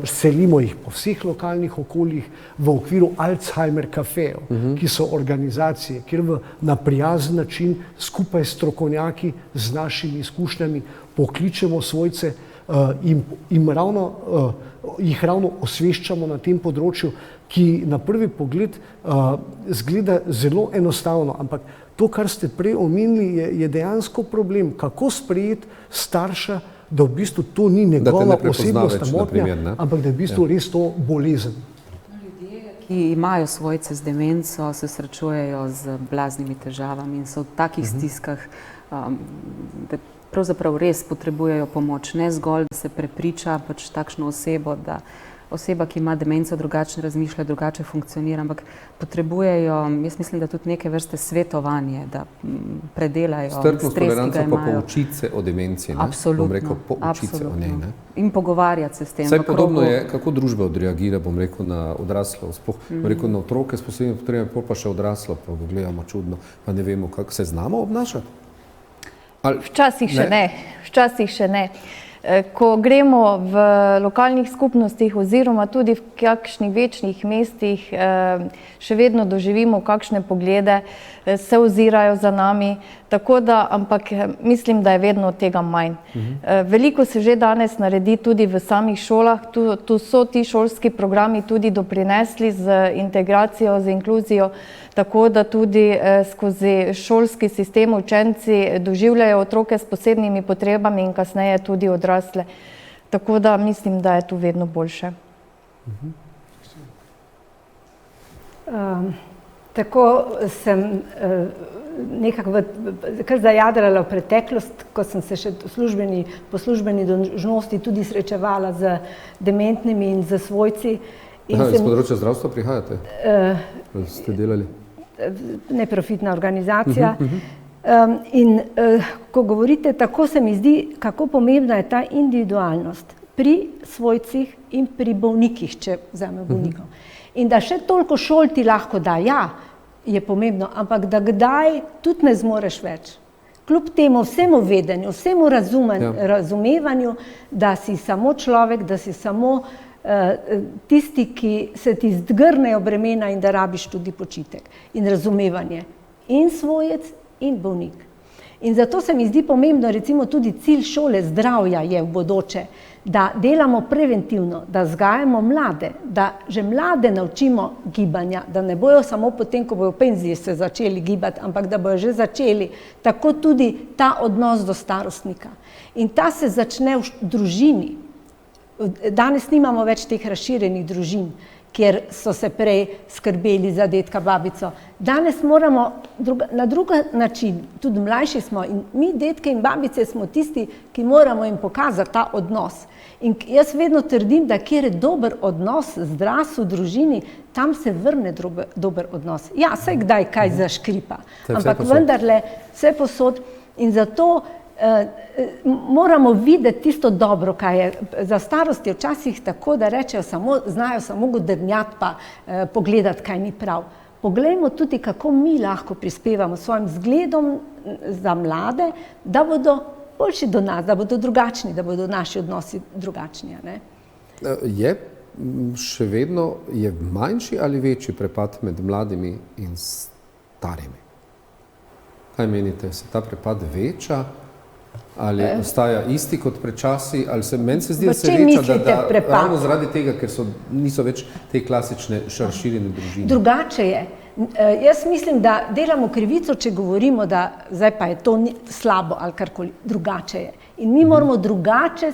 selimo jih po vseh lokalnih okoljih v okviru Alzheimer kafejev, ki so organizacije, kjer na prijazen način skupaj s strokovnjaki z našimi izkušnjami pokličemo svojce in jih ravno osveščamo na tem področju, ki na prvi pogled zgleda zelo enostavno, ampak to, kar ste prej omenili, je dejansko problem, kako sprejeti starša, da v bistvu to ni njegova osebnostna motnja, ampak da je v bistvu res to bolezen. Ljudje, ki imajo svojce z demenco, se srečujejo z blaznimi težavami in so v takih stiskah, da pravzaprav res potrebujejo pomoč, ne zgolj, da se prepriča pač takšno osebo, da oseba, ki ima demenco, drugače razmišlja, drugače funkcionira, ampak potrebujejo, jaz mislim, da tudi neke vrste svetovanje, da predelajo stres, ki ga imajo. Strpnost, toleranco, pa poučiti se o demenciji, ne? Absolutno, bom rekel, poučiti se o njej, ne? In pogovarjati se s tem. Vsaj podobno je, kako družba odreagira, bom rekel, na odraslo, bom rekel, na otroke s posebnimi potrebami, pol pa še odraslo, pa gledamo čudno, pa ne vemo, kako se znamo obnašati. Včasih še ne. Ko gremo v lokalnih skupnostih oziroma tudi v kakšnih večjih mestih, še vedno doživimo kakšne poglede, se ozirajo za nami, tako da, ampak mislim, da je vedno tega manj. Veliko se že danes naredi tudi v samih šolah, tu so ti šolski programi tudi doprinesli z integracijo, z inkluzijo, tako da tudi skozi šolski sistem učenci doživljajo otroke s posebnimi potrebami in kasneje tudi odrasle. Tako da mislim, da je tu vedno boljše. Tako sem nekako kar zajadrala v preteklost, ko sem se še po službeni dolžnosti tudi srečevala z dementnimi in z svojci. Iz področja zdravstva prihajate? Ste delali? Neprofitna organizacija. In ko govorite, tako se mi zdi, kako pomembna je ta individualnost pri svojcih in pri bolnikih, če vzamemo bolnikov. In da še toliko šol ti lahko da, ja, je pomembno, ampak da kdaj tudi ne zmoreš več. Kljub temu vsemu vedenju, vsemu razumevanju, da si samo človek, da si samo tisti, ki se ti zgrnejo bremena in da rabiš tudi počitek in razumevanje. In svojec in bolnik. In zato se mi zdi pomembno, recimo tudi cilj šole zdravja je v bodoče, da delamo preventivno, da vzgajamo mlade, da že mlade naučimo gibanja, da ne bojo samo potem, ko bojo v penziji se začeli gibati, ampak da bojo že začeli, tako tudi ta odnos do starostnika. In ta se začne v družini. Danes nimamo več teh razširjenih družin, kjer so se prej skrbeli za dedka, babico. Danes moramo na drug način, tudi mlajši smo in mi, dedke in babice, smo tisti, ki moramo jim pokazati ta odnos. In jaz vedno trdim, da kjer je dober odnos, zdrav v družini, tam se vrne dober odnos. Ja, saj kdaj kaj zaškripa, ampak vendarle vse posod in zato moramo videti tisto dobro, kaj je. Za starost je včasih tako, da rečejo, znajo samo godrnjati pa pogledati, kaj ni prav. Poglejmo tudi, kako mi lahko prispevamo svojim zgledom za mlade, da bodo boljši do nas, da bodo drugačni, da bodo naši odnosi drugačni. Je še vedno manjši ali večji prepad med mladimi in starimi? Kaj menite, se ta prepad veča? Ali ostaja isti kot pred časi, ali meni se zdi, da se veča, da ravno zaradi tega, ker niso več te klasične razširjene družine. Drugače je. Jaz mislim, da delamo krivico, če govorimo, da zdaj pa je to slabo ali karkoli. Drugače je. In mi moramo drugače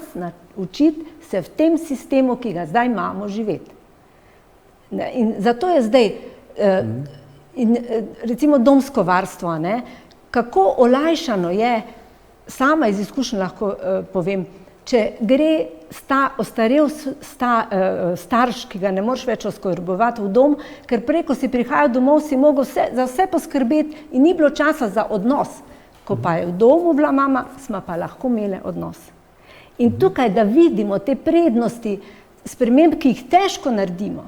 učiti se v tem sistemu, ki ga zdaj imamo, živeti. In zato je zdaj, recimo domsko varstvo, kako olajšano je, sama iz izkušenj lahko povem, če gre ostarel starš, ki ga ne moreš več oskrbovati v dom, ker preko si prihajal domov, si mogel za vse poskrbeti in ni bilo časa za odnos. Ko pa je v domu bila mama, smo pa lahko imeli odnos. In tukaj, da vidimo te prednosti sprememb, ki jih težko naredimo,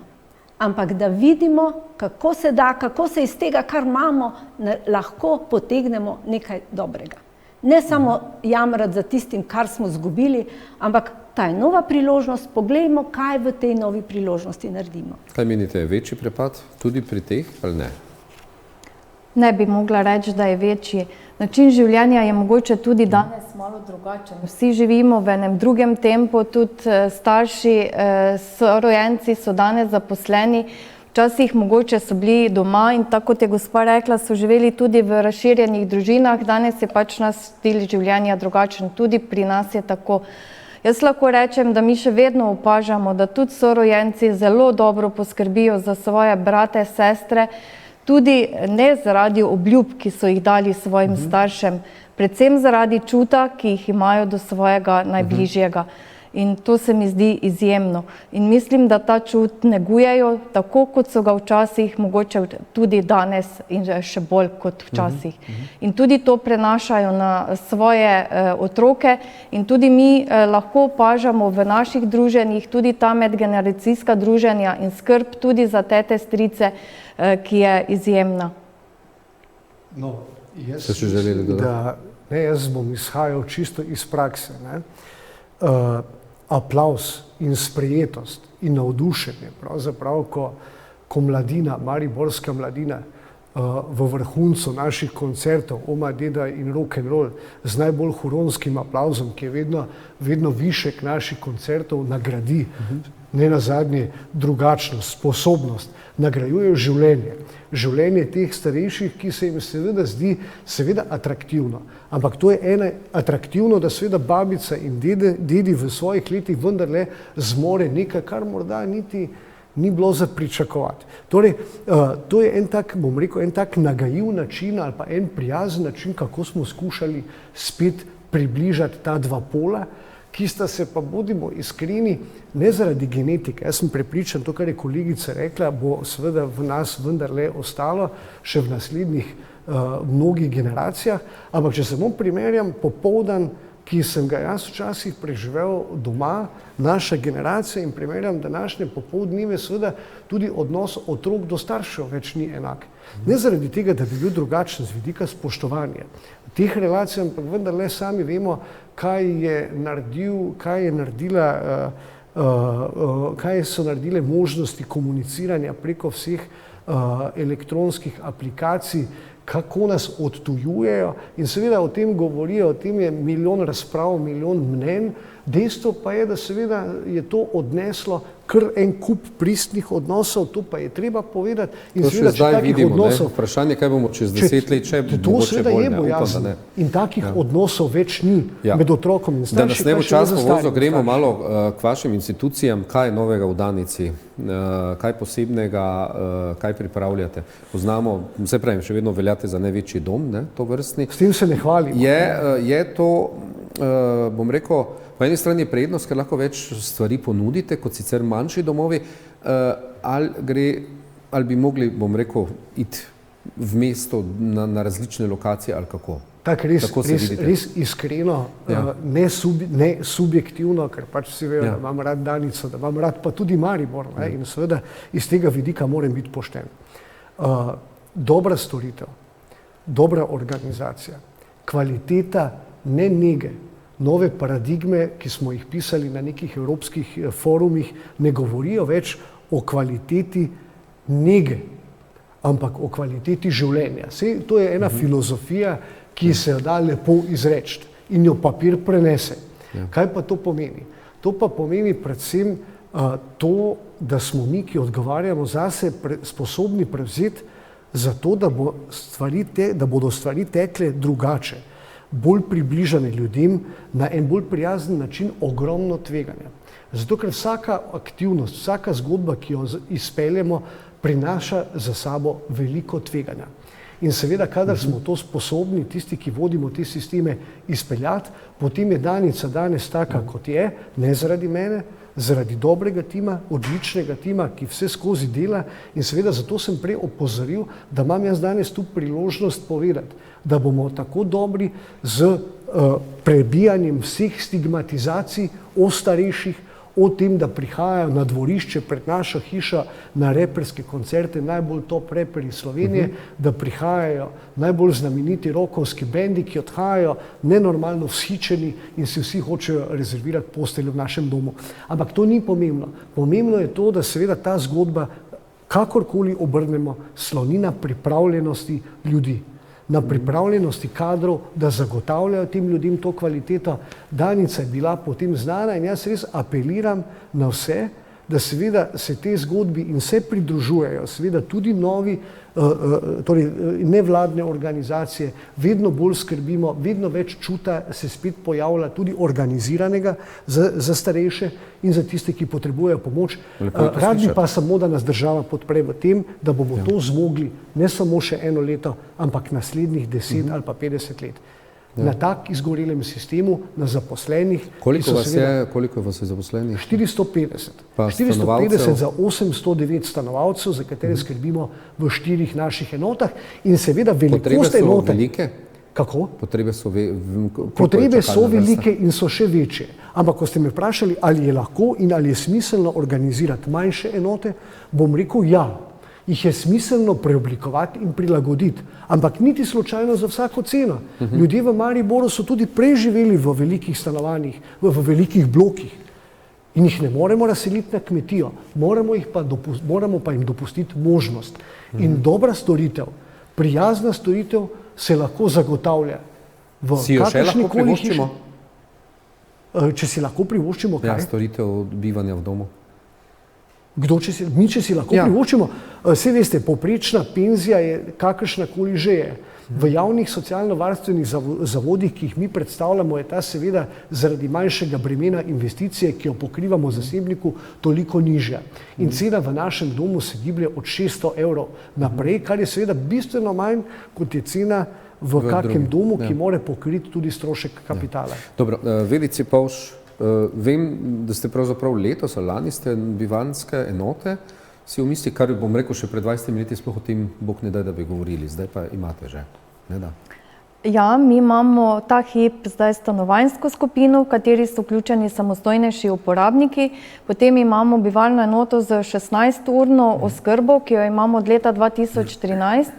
ampak da vidimo, kako se da, kako se iz tega, kar imamo, lahko potegnemo nekaj dobrega. Ne samo jamrati za tistim, kar smo izgubili, ampak ta je nova priložnost, poglejmo, kaj v tej novi priložnosti naredimo. Kaj menite, je večji prepad tudi pri teh ali ne? Ne bi mogla reči, da je večji. Način življenja je mogoče tudi danes malo drugačen. Vsi živimo v enem drugem tempu, tudi starši, sorojenci so danes zaposleni. Včasih mogoče so bili doma in tako kot je gospa rekla, so živeli tudi v razširjenih družinah, danes je pač naš stil življenja drugačen, tudi pri nas je tako. Jaz lahko rečem, da mi še vedno opažamo, da tudi sorojenci zelo dobro poskrbijo za svoje brate, sestre, tudi ne zaradi obljub, ki so jih dali svojim staršem, predvsem zaradi čuta, ki jih imajo do svojega najbližjega. In to se mi zdi izjemno. In mislim, da ta čut negujejo tako, kot so ga včasih, mogoče tudi danes in še bolj kot včasih. In tudi to prenašajo na svoje otroke in tudi mi lahko opažamo v naših druženjih tudi ta medgeneracijska druženja in skrb tudi za tete, strice, ki je izjemna. No, jaz bom izhajal čisto iz prakse. aplavz in sprejetost in navdušenje, pravzaprav, ko mladina, mariborska mladina, v vrhuncu naših koncertov Oma, deda in rock and roll z najbolj huronskim aplavzom, ki je vedno višek naših koncertov, nagradi, ne nazadnje drugačnost, sposobnost, nagrajujejo življenje teh starejših, ki se jim seveda zdi atraktivno. Ampak to je atraktivno, da seveda babica in dedi v svojih letih vendarle zmore nekaj, kar morda niti ni bilo za pričakovati. Torej, to je en tak nagajiv način ali pa en prijazen način, kako smo skušali spet približati ta dva pola, ki sta se pa, bodimo iskreni, ne zaradi genetike. Jaz sem prepričan, to, kar je kolegica rekla, bo seveda v nas vendarle ostalo še v naslednjih mnogih generacijah, ampak če samo primerjam popoldan, ki sem ga jaz včasih preživel doma, naša generacija, in primerjam današnje popoldneve, seveda tudi odnos otrok do staršev več ni enak. Ne zaradi tega, da bi bil drugačen z vidika spoštovanja teh relacij, ampak vendarle sami vemo, kaj so naredile možnosti komuniciranja preko vseh elektronskih aplikacij, kako nas odtujujejo, in seveda o tem govorijo, o tem je milijon razprav, milijon mnenj. Dejstvo pa je, da seveda je to odneslo kar en kup pristnih odnosov, to pa je treba povedati. In to še zdaj vidimo, vprašanje, kaj bomo čez 10 let, če to seveda je bojazno. In takih odnosov več ni med otrokom in starši. Da nas ne bo čas povozil, gremo malo k vašim institucijam. Kaj je novega v Danici? Kaj posebnega, kaj pripravljate? Poznamo, se pravim, še vedno veljate za največji dom, to vrstni. S tem se ne hvalimo. Je to, bom rekel, po eni strani je prednost, ker lahko več stvari ponudite, kot sicer manjši domovi, ali bi mogli, bom rekel, iti v mesto na različne lokacije ali kako? Tako res iskreno, ne subjektivno, ker pač vsi vejo, da imam rad Danico, da imam rad pa tudi Maribor, in seveda iz tega vidika moram biti pošten. Dobra storitev, dobra organizacija, kvaliteta, ne nege, nove paradigme, ki smo jih pisali na nekih evropskih forumih, ne govorijo več o kvaliteti nege, ampak o kvaliteti življenja. To je ena filozofija, ki se jo da lepo izreči in jo papir prenese. Kaj pa to pomeni? To pa pomeni predvsem to, da smo mi, ki odgovarjamo zase, sposobni prevzeti za to, da bodo stvari tekle drugače, bolj približane ljudem, na en bolj prijazen način, ogromno tveganja. Zato, ker vsaka aktivnost, vsaka zgodba, ki jo izpeljemo, prinaša za sabo veliko tveganja. In seveda, kadar smo to sposobni, tisti, ki vodimo te sisteme, izpeljati, potem je Danica danes taka, kot je, ne zaradi mene, zaradi dobrega tima, odličnega tima, ki vse skozi dela, in seveda zato sem prej opozoril, da imam jaz danes tu priložnost povedati, da bomo tako dobri z prebijanjem vseh stigmatizacij o starejših, o tem, da prihajajo na dvorišče pred našo hišo na reperske koncerte, najbolj top reperi Slovenije, da prihajajo najbolj znameniti rokovski bendi, ki odhajajo nenormalno vzhičeni in si vsi hočejo rezervirati posteljo v našem domu. Ampak to ni pomembno. Pomembno je to, da seveda ta zgodba, kakorkoli obrnemo, sloni na pripravljenosti ljudi, na pripravljenosti kadrov, da zagotavljajo tem ljudem to kvaliteto. Danica je bila potem znana in jaz res apeliram na vse, da seveda se te zgodbi in se pridružujejo, seveda tudi novi, torej nevladne organizacije, vedno bolj skrbimo, vedno več čuta se spet pojavlja tudi organiziranega za starejše in za tiste, ki potrebujejo pomoč. Rad bi pa samo, da nas država podpre v tem, da bomo to zmogli ne samo še eno leto, ampak naslednjih 10 ali pa 50 let. Na tak izgorelem sistemu, na zaposlenih. Koliko vas je zaposlenih? 450. Pa 450 za 809 stanovalcev, za katere skrbimo v 4 naših enotah. In seveda velikost enote. Potrebe so velike? Kako? Potrebe so velike in so še večje. Ampak ko ste me vprašali, ali je lahko in ali je smiselno organizirati manjše enote, bom rekel ja. jih je smiselno preoblikovati in prilagoditi, ampak niti slučajno za vsako ceno. Ljudje v Mariboru so tudi prej živeli v velikih stanovanjih, v velikih blokih in jih ne moremo razseliti na kmetijo, moramo pa jim dopustiti možnost. In dobra storitev, prijazna storitev se lahko zagotavlja v Si jo še lahko kakršnikoli privoščimo? Če si lahko privoščimo kaj? Ja, storitev bivanja v domu. Mi, če si lahko privoščimo, saj veste, povprečna penzija je kakršnakoli že je. V javnih socialno-varstvenih zavodih, ki jih mi predstavljamo, je ta seveda zaradi manjšega bremena investicije, ki jo pokrivamo zasebniku, toliko nižja. In cena v našem domu se giblje od 600 evrov naprej, kar je seveda bistveno manj, kot je cena v kakem domu, ki mora pokriti tudi strošek kapitala. Dobro, Vedice Pavš, vem, da ste pravzaprav letos ali lani ste bivanjske enote si v misli, kar bom rekel še pred 20 leti, sploh o tem Bog ne da bi govorili, zdaj pa imate že, ne da? Ja, mi imamo ta hip zdaj stanovanjsko skupino, v kateri so vključeni samostojnejši uporabniki, potem imamo bivalno enoto z 16-urno oskrbo, ki jo imamo od leta 2013.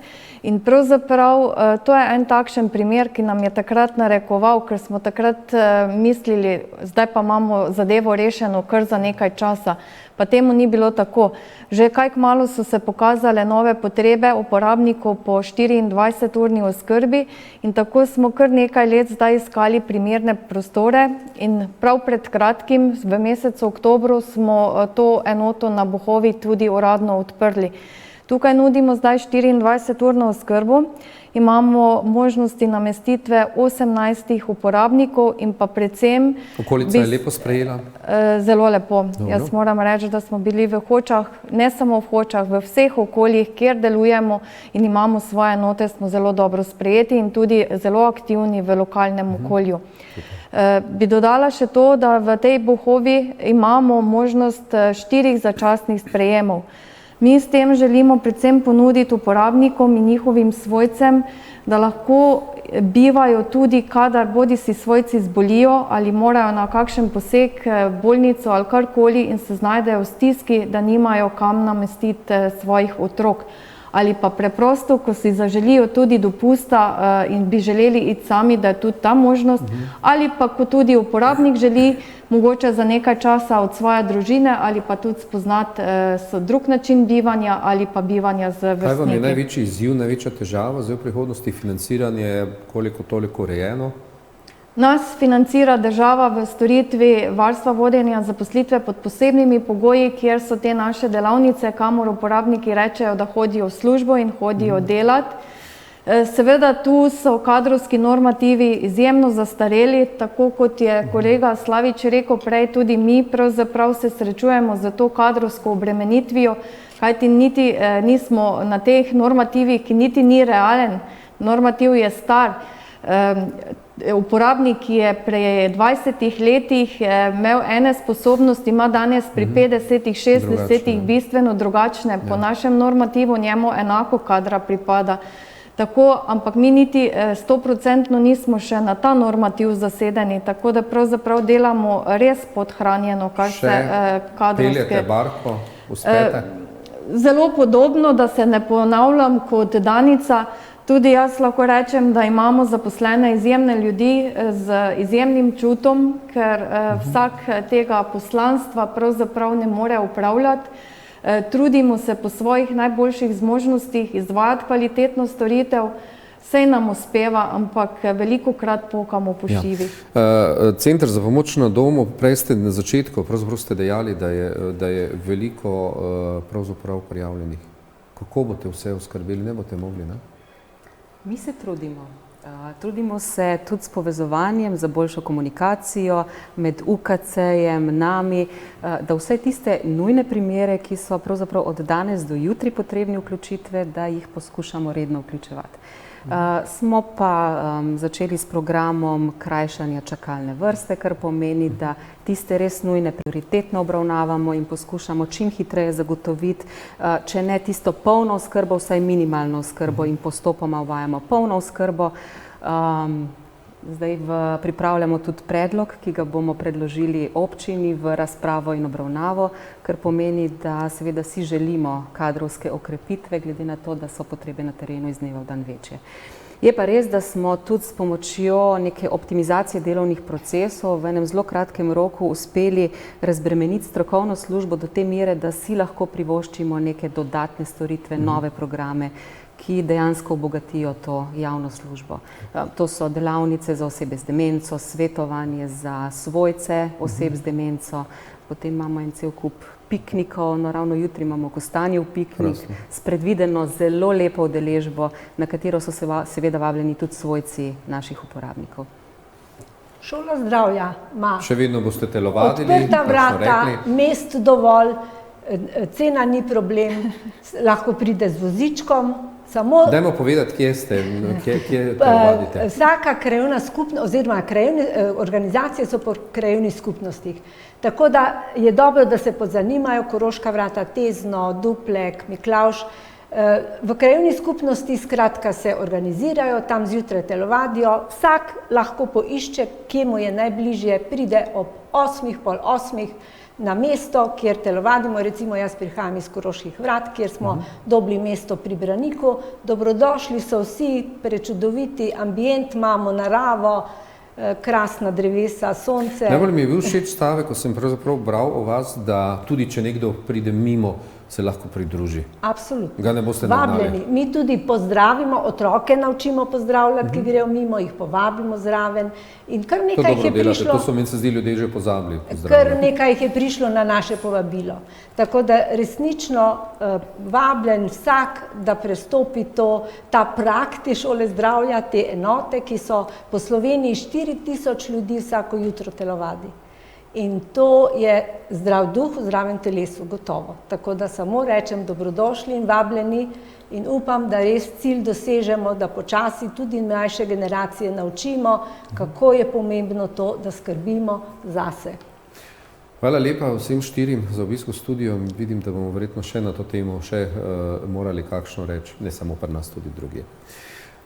In pravzaprav to je en takšen primer, ki nam je takrat narekoval, ker smo takrat mislili, zdaj pa imamo zadevo rešeno kar za nekaj časa. Pa temu ni bilo tako. Že kaj kmalu so se pokazale nove potrebe uporabnikov po 24-urni oskrbi in tako smo kar nekaj let zdaj iskali primerne prostore in prav pred kratkim, v mesecu oktobru, smo to enoto na Bohovi tudi uradno odprli. Tukaj nudimo zdaj 24-urno oskrbo, imamo možnosti namestitve 18 uporabnikov in pa predvsem... Okolica je lepo sprejela? Zelo lepo. Jaz moram reči, da smo bili v Hočah, ne samo v Hočah, v vseh okoljih, kjer delujemo in imamo svoje enote, smo zelo dobro sprejeti in tudi zelo aktivni v lokalnem okolju. Bi dodala še to, da v tej Bohovi imamo možnost 4 začasnih sprejemov. Mi s tem želimo predvsem ponuditi uporabnikom in njihovim svojcem, da lahko bivajo tudi, kadar bodisi svojci zbolijo ali morajo na kakšen poseg, bolnico ali karkoli in se znajdejo v stiski, da nimajo kam namestiti svojih otrok. Ali pa preprosto, ko si zaželijo tudi dopusta in bi želeli iti sami, da je tudi ta možnost, ali pa ko tudi uporabnik želi mogoče za nekaj časa od svoje družine ali pa tudi spoznati drug način bivanja ali pa bivanja z vrstniki. Kaj vam je največji izziv, največja težava zdaj v prihodnosti? Financiranje koliko toliko urejeno? Nas financira država v storitvi varstva vodenja zaposlitve pod posebnimi pogoji, kjer so te naše delavnice, kamor uporabniki rečejo, da hodijo v službo in hodijo delati. Seveda tu so kadrovski normativi izjemno zastareli, tako kot je kolega Slavič rekel prej, tudi mi pravzaprav se srečujemo z to kadrovsko obremenitvijo, kajti niti nismo na teh normativih, ki niti ni realen, normativ je star. Uporabnik, ki je pri 20 letih imel ene sposobnosti, ima danes pri 50, 60 bistveno drugačne. Po našem normativu njemu enako kadra pripada. Tako, ampak mi niti 100% nismo še na ta normativ zasedeni, tako da pravzaprav delamo res podhranjeno, kar se kadrovske... Peljete barko, uspete? Zelo podobno, da se ne ponavljam kot Danica. Tudi jaz lahko rečem, da imamo zaposlene izjemne ljudi z izjemnim čutom, ker vsak tega poslanstva pravzaprav ne more upravljati. Trudimo se po svojih najboljših zmožnostih izvajati kvalitetno storitev, saj nam uspeva, ampak velikokrat pokamo po šivih. Center za pomoč na domu, prej ste na začetku, pravzaprav ste dejali, da je veliko pravzaprav prijavljenih. Kako boste vse oskrbeli? Ne boste mogli, ne? Mi se trudimo. Trudimo se tudi s povezovanjem za boljšo komunikacijo med UKC-jem, nami, da vse tiste nujne primere, ki so pravzaprav od danes do jutri potrebni vključitve, da jih poskušamo redno vključevati. Smo pa začeli s programom krajšanja čakalne vrste, kar pomeni, da tiste res nujne prioritetno obravnavamo in poskušamo čim hitreje zagotoviti, če ne tisto polno oskrbo, vsaj minimalno oskrbo in postopoma uvajamo polno oskrbo. Zdaj pripravljamo tudi predlog, ki ga bomo predložili občini v razpravo in obravnavo, kar pomeni, da seveda si želimo kadrovske okrepitve, glede na to, da so potrebe na terenu iz dneva v dan večje. Je pa res, da smo tudi s pomočjo neke optimizacije delovnih procesov v enem zelo kratkem roku uspeli razbremeniti strokovno službo do te mere, da si lahko privoščimo neke dodatne storitve, nove programe, ki dejansko obogatijo to javno službo. To so delavnice za osebe z demenco, svetovanje za svojce oseb z demenco, potem imamo en cel kup piknikov, no ravno jutri imamo Kostanjev piknik s predvideno zelo lepo udeležbo, na katero so seveda vabljeni tudi svojci naših uporabnikov. Šola zdravja ima Še vedno boste telovadili, odprta vrata, mest dovolj, cena ni problem, lahko pride z vozičkom. Dajmo povedati, kje ste, kje telovadite. Vsaka krajevna skupnost, oziroma organizacije so po krajevnih skupnostih. Tako da je dobro, da se pozanimajo Koroška vrata, Tezno, Duplek, Miklavž. V krajevni skupnosti skratka se organizirajo, tam zjutraj telovadijo, vsak lahko poišče, kje mu je najbližje, pride ob 8, pol 8 na mesto, kjer telovadimo. Recimo jaz prihajam iz Koroških vrat, kjer smo dobili mesto pri Braniku. Dobrodošli so vsi, prečudoviti ambient imamo, naravo, krasna drevesa, sonce. Najbolj mi je bil všeč stavek, ko sem pravzaprav bral o vas, da tudi če nekdo pride mimo, se lahko pridruži. Absolutno. Ga ne boste nagnali. Vabljeni. Mi tudi pozdravimo, otroke naučimo pozdravljati, ki grejo mimo, jih povabimo zraven. In kar nekaj jih je prišlo. To so meni se zdi ljudje že pozabili. Kar nekaj jih je prišlo na naše povabilo. Tako da resnično vabljen vsak, da prestopi ta prag te šole zdravja, te enote, ki so po Sloveniji 4000 ljudi vsako jutro telovadi. In to je zdrav duh v zdravem telesu, gotovo. Tako da samo rečem dobrodošli in vabljeni in upam, da res cilj dosežemo, da počasi tudi mlajše generacije naučimo, kako je pomembno to, da skrbimo zase. Hvala lepa vsem štirim za obisk v studiu. Vidim, da bomo verjetno še na to temo morali kakšno reči, ne samo pri nas, tudi drugje.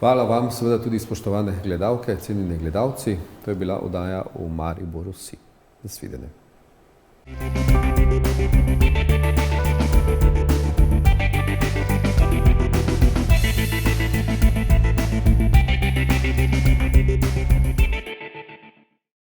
Hvala vam, seveda tudi spoštovane gledalke, cenjeni gledalci. To je bila oddaja v Mariboru si. Nasvidenje.